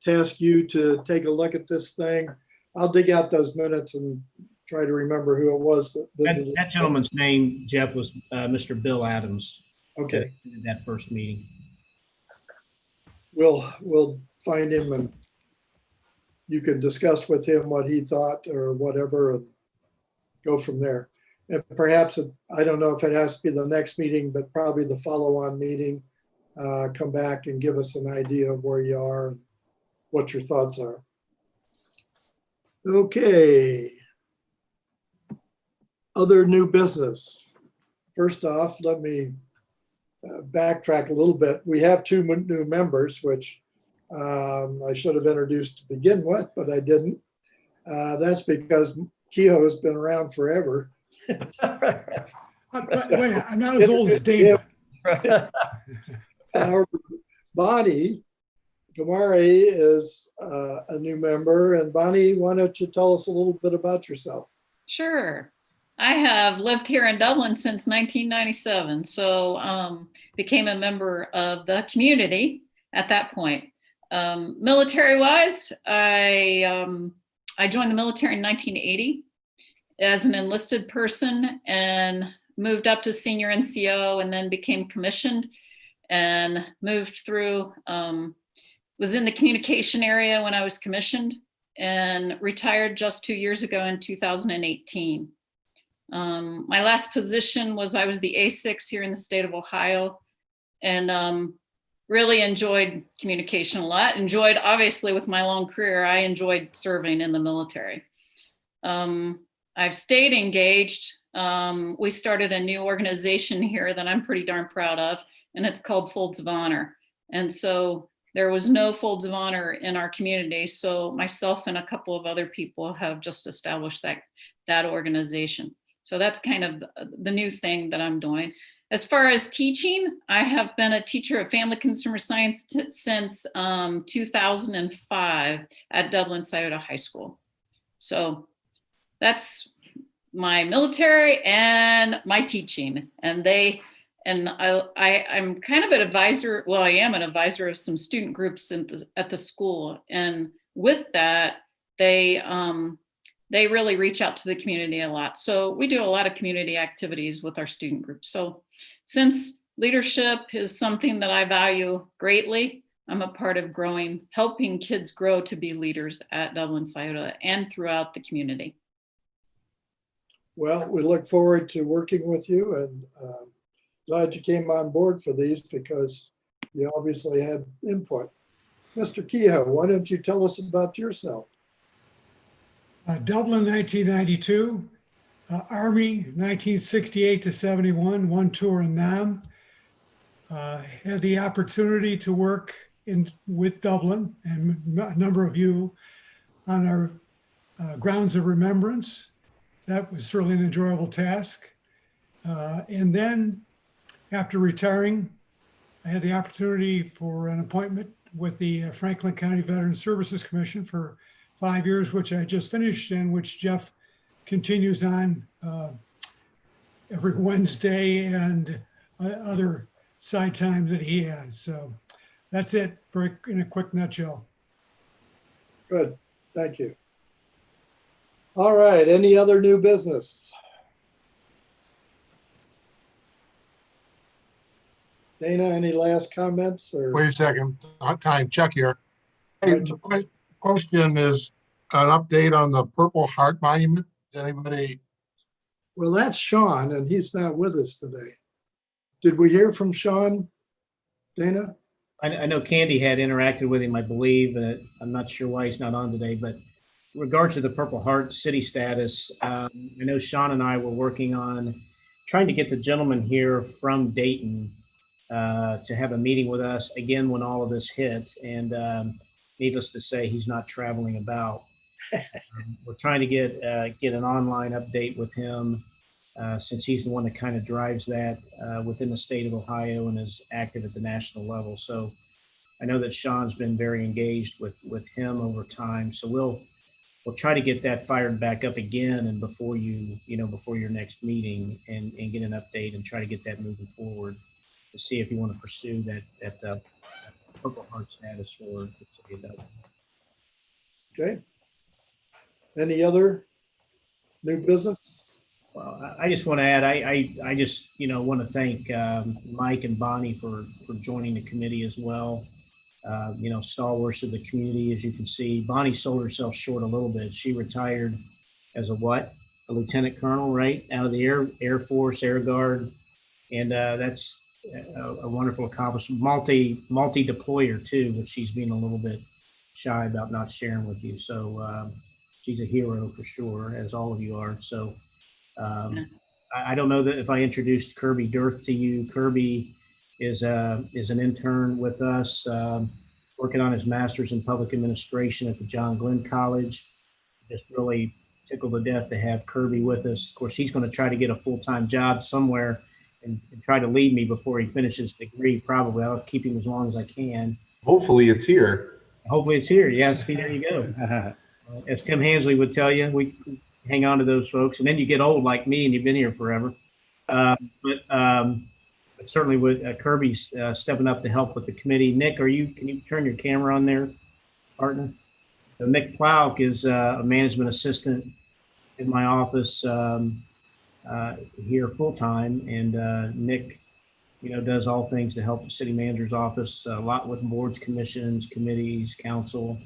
Speaker 2: task you to take a look at this thing. I'll dig out those minutes and try to remember who it was that visited.
Speaker 8: That gentleman's name, Jeff, was Mr. Bill Adams.
Speaker 2: Okay.
Speaker 8: That first meeting.
Speaker 2: We'll find him and you can discuss with him what he thought or whatever and go from there. And perhaps, I don't know if it has to be the next meeting, but probably the follow-on meeting, come back and give us an idea of where you are and what your thoughts are. Okay. Other new business. First off, let me backtrack a little bit. We have two new members, which I should have introduced to begin with, but I didn't. That's because Kehoe has been around forever.
Speaker 6: I'm not as old as Dana.
Speaker 2: Bonnie Gamari is a new member. And Bonnie, why don't you tell us a little bit about yourself?
Speaker 7: Sure. I have lived here in Dublin since 1997, so became a member of the community at that point. Military-wise, I joined the military in 1980 as an enlisted person and moved up to senior NCO and then became commissioned and moved through, was in the communication area when I was commissioned and retired just 2 years ago in 2018. My last position was I was the A6 here in the state of Ohio. And really enjoyed communication a lot. Enjoyed, obviously, with my long career, I enjoyed serving in the military. I've stayed engaged. We started a new organization here that I'm pretty darn proud of, and it's called Folds of Honor. And so there was no Folds of Honor in our community. So myself and a couple of other people have just established that organization. So that's kind of the new thing that I'm doing. As far as teaching, I have been a teacher of family consumer science since 2005 at Dublin Scioto High School. So that's my military and my teaching. And I'm kind of an advisor. Well, I am an advisor of some student groups at the school. And with that, they really reach out to the community a lot. So we do a lot of community activities with our student groups. So since leadership is something that I value greatly, I'm a part of helping kids grow to be leaders at Dublin Scioto and throughout the community.
Speaker 2: Well, we look forward to working with you, and glad you came on board for these because you obviously had input. Mr. Kehoe, why don't you tell us about yourself?
Speaker 6: Dublin, 1992, Army, 1968 to 71, one tour in Nam. Had the opportunity to work with Dublin and a number of you on our grounds of remembrance. That was certainly an enjoyable task. And then after retiring, I had the opportunity for an appointment with the Franklin County Veteran Services Commission for 5 years, which I just finished and which Jeff continues on every Wednesday and other side time that he has. So that's it in a quick nutshell.
Speaker 2: Good, thank you. All right, any other new business? Dana, any last comments? Or?
Speaker 10: Wait a second, time check here. Hey, the question is an update on the Purple Heart Monument. Anybody?
Speaker 2: Well, that's Sean, and he's not with us today. Did we hear from Sean, Dana?
Speaker 8: I know Candy had interacted with him, I believe. I'm not sure why he's not on today, but in regards to the Purple Heart city status, I know Sean and I were working on trying to get the gentleman here from Dayton to have a meeting with us again when all of this hit. And needless to say, he's not traveling about. We're trying to get an online update with him since he's the one that kind of drives that within the state of Ohio and is active at the national level. So I know that Sean's been very engaged with him over time. So we'll try to get that fired back up again and before your next meeting and get an update and try to get that moving forward to see if you want to pursue that Purple Heart status for the city of Dublin.
Speaker 2: Okay. Any other new business?
Speaker 8: Well, I just want to add, I just want to thank Mike and Bonnie for joining the committee as well. Stalwarts of the community, as you can see. Bonnie sold herself short a little bit. She retired as a lieutenant colonel, right, out of the Air Force, Air Guard, and that's a wonderful accomplishment. Multi-deployer too, but she's being a little bit shy about not sharing with you. So she's a hero for sure, as all of you are. So I don't know that if I introduced Kirby Dirth to you. Kirby is an intern with us, working on his master's in public administration at the John Glenn College. Just really tickled to death to have Kirby with us. Of course, he's going to try to get a full-time job somewhere and try to leave me before he finishes the degree. Probably I'll keep him as long as I can.
Speaker 16: Hopefully it's here.
Speaker 8: Hopefully it's here. Yes, see, there you go. As Tim Hansley would tell you, we hang on to those folks, and then you get old like me, and you've been here forever. But certainly with Kirby's stepping up to help with the committee. Nick, can you turn your camera on there, partner? So Nick Plauk is a management assistant in my office here full time, and Nick, does all things to help the city manager's office, a lot with boards, commissions, committees, council,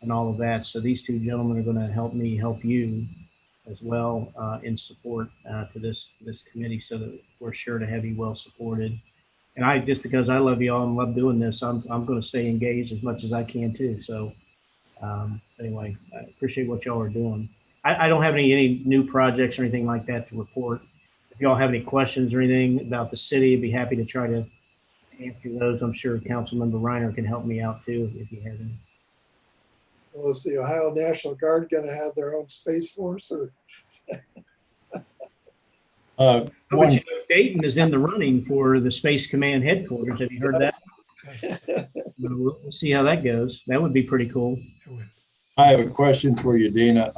Speaker 8: and all of that. So these two gentlemen are going to help me help you as well in support to this committee, so that we're sure to have you well supported. And just because I love y'all and love doing this, I'm going to stay engaged as much as I can too. So anyway, I appreciate what y'all are doing. I don't have any new projects or anything like that to report. If y'all have any questions or anything about the city, I'd be happy to try to answer those. I'm sure Councilmember Reiner can help me out too if you have any.
Speaker 2: Well, is the Ohio National Guard going to have their own Space Force or?
Speaker 8: But you know, Dayton is in the running for the Space Command headquarters. Have you heard that? We'll see how that goes. That would be pretty cool.
Speaker 3: I have a question for you, Dana.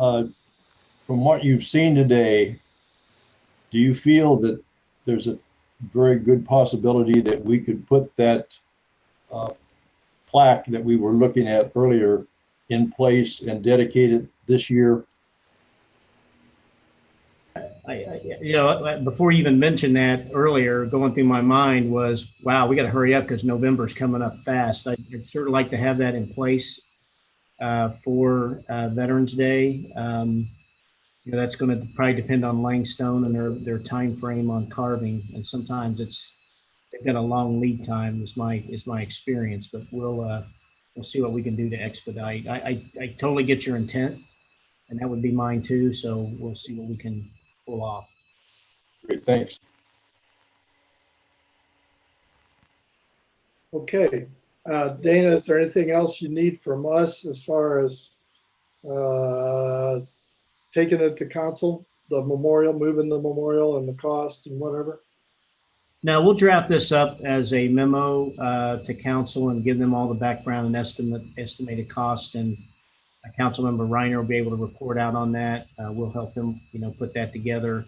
Speaker 3: From what you've seen today, do you feel that there's a very good possibility that we could put that plaque that we were looking at earlier in place and dedicate it this year?
Speaker 8: You know, before you even mentioned that earlier, going through my mind was, wow, we got to hurry up because November's coming up fast. I'd sort of like to have that in place for Veterans Day. You know, that's going to probably depend on Langstone and their time frame on carving, and sometimes they've got a long lead time. Is my experience, but we'll see what we can do to expedite. I totally get your intent, and that would be mine too. So we'll see what we can pull off.
Speaker 3: Great, thanks.
Speaker 2: Okay, Dana, is there anything else you need from us as far as taking it to council, the memorial, moving the memorial and the cost and whatever?
Speaker 8: Now we'll draft this up as a memo to council and give them all the background and estimated cost, and Councilmember Reiner will be able to report out on that. We'll help him, you know, put that together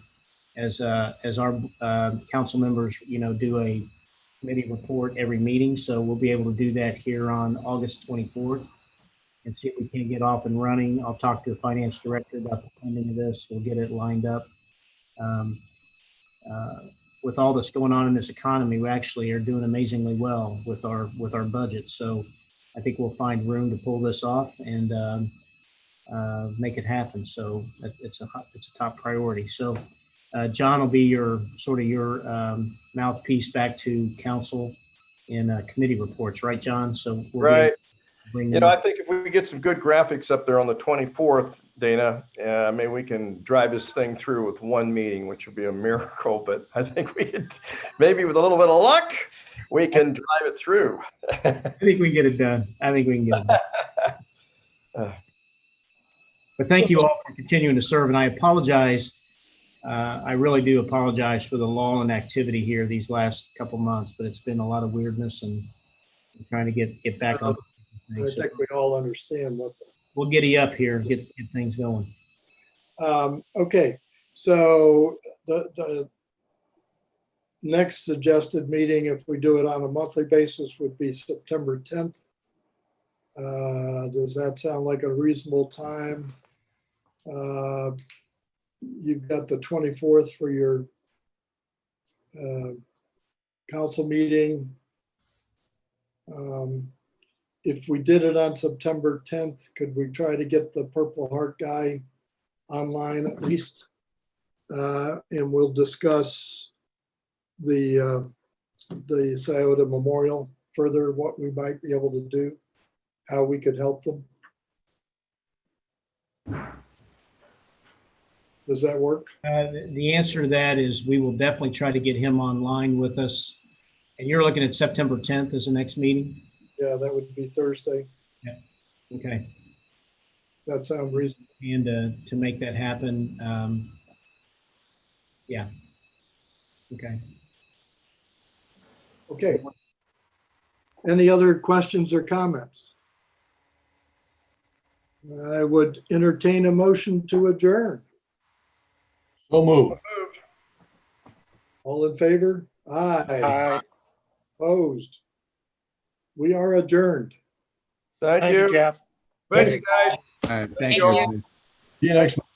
Speaker 8: as our council members, you know, do a committee report every meeting. So we'll be able to do that here on August 24th and see if we can get off and running. I'll talk to the finance director about the funding of this. We'll get it lined up. With all that's going on in this economy, we actually are doing amazingly well with our budget. So I think we'll find room to pull this off and make it happen. So it's a top priority. So John will be your mouthpiece back to council in committee reports, right, John? So we'll
Speaker 5: right. You know, I think if we get some good graphics up there on the 24th, Dana, maybe we can drive this thing through with one meeting, which would be a miracle. But I think we could, maybe with a little bit of luck, we can drive it through.
Speaker 8: I think we can get it done. But thank you all for continuing to serve. And I apologize. I really do apologize for the lull in activity here these last couple months, but it's been a lot of weirdness and I'm trying to get back on.
Speaker 2: I think we all understand what
Speaker 8: we'll giddy up here and get things going.
Speaker 2: Okay, so the next suggested meeting, if we do it on a monthly basis, would be September 10th. Does that sound like a reasonable time? You've got the 24th for your council meeting. If we did it on September 10th, could we try to get the Purple Heart guy online at least? And we'll discuss the Scioto Memorial further, what we might be able to do, how we could help them. Does that work?
Speaker 8: The answer to that is we will definitely try to get him online with us. And you're looking at September 10th as the next meeting?
Speaker 2: Yeah, that would be Thursday.
Speaker 8: Yeah. Okay.
Speaker 2: Does that sound reasonable?
Speaker 8: And to make that happen, yeah. Okay.
Speaker 2: Okay. Any other questions or comments? I would entertain a motion to adjourn.
Speaker 3: So moved.
Speaker 2: All in favor? Aye.
Speaker 11: Aye.
Speaker 2: Opposed? We are adjourned.
Speaker 5: Thank
Speaker 11: Thank you,
Speaker 5: you.
Speaker 11: Jeff.
Speaker 5: Thank you, guys.
Speaker 12: All right,
Speaker 7: Thank
Speaker 12: thank
Speaker 7: you.
Speaker 12: you.
Speaker 3: See you next month.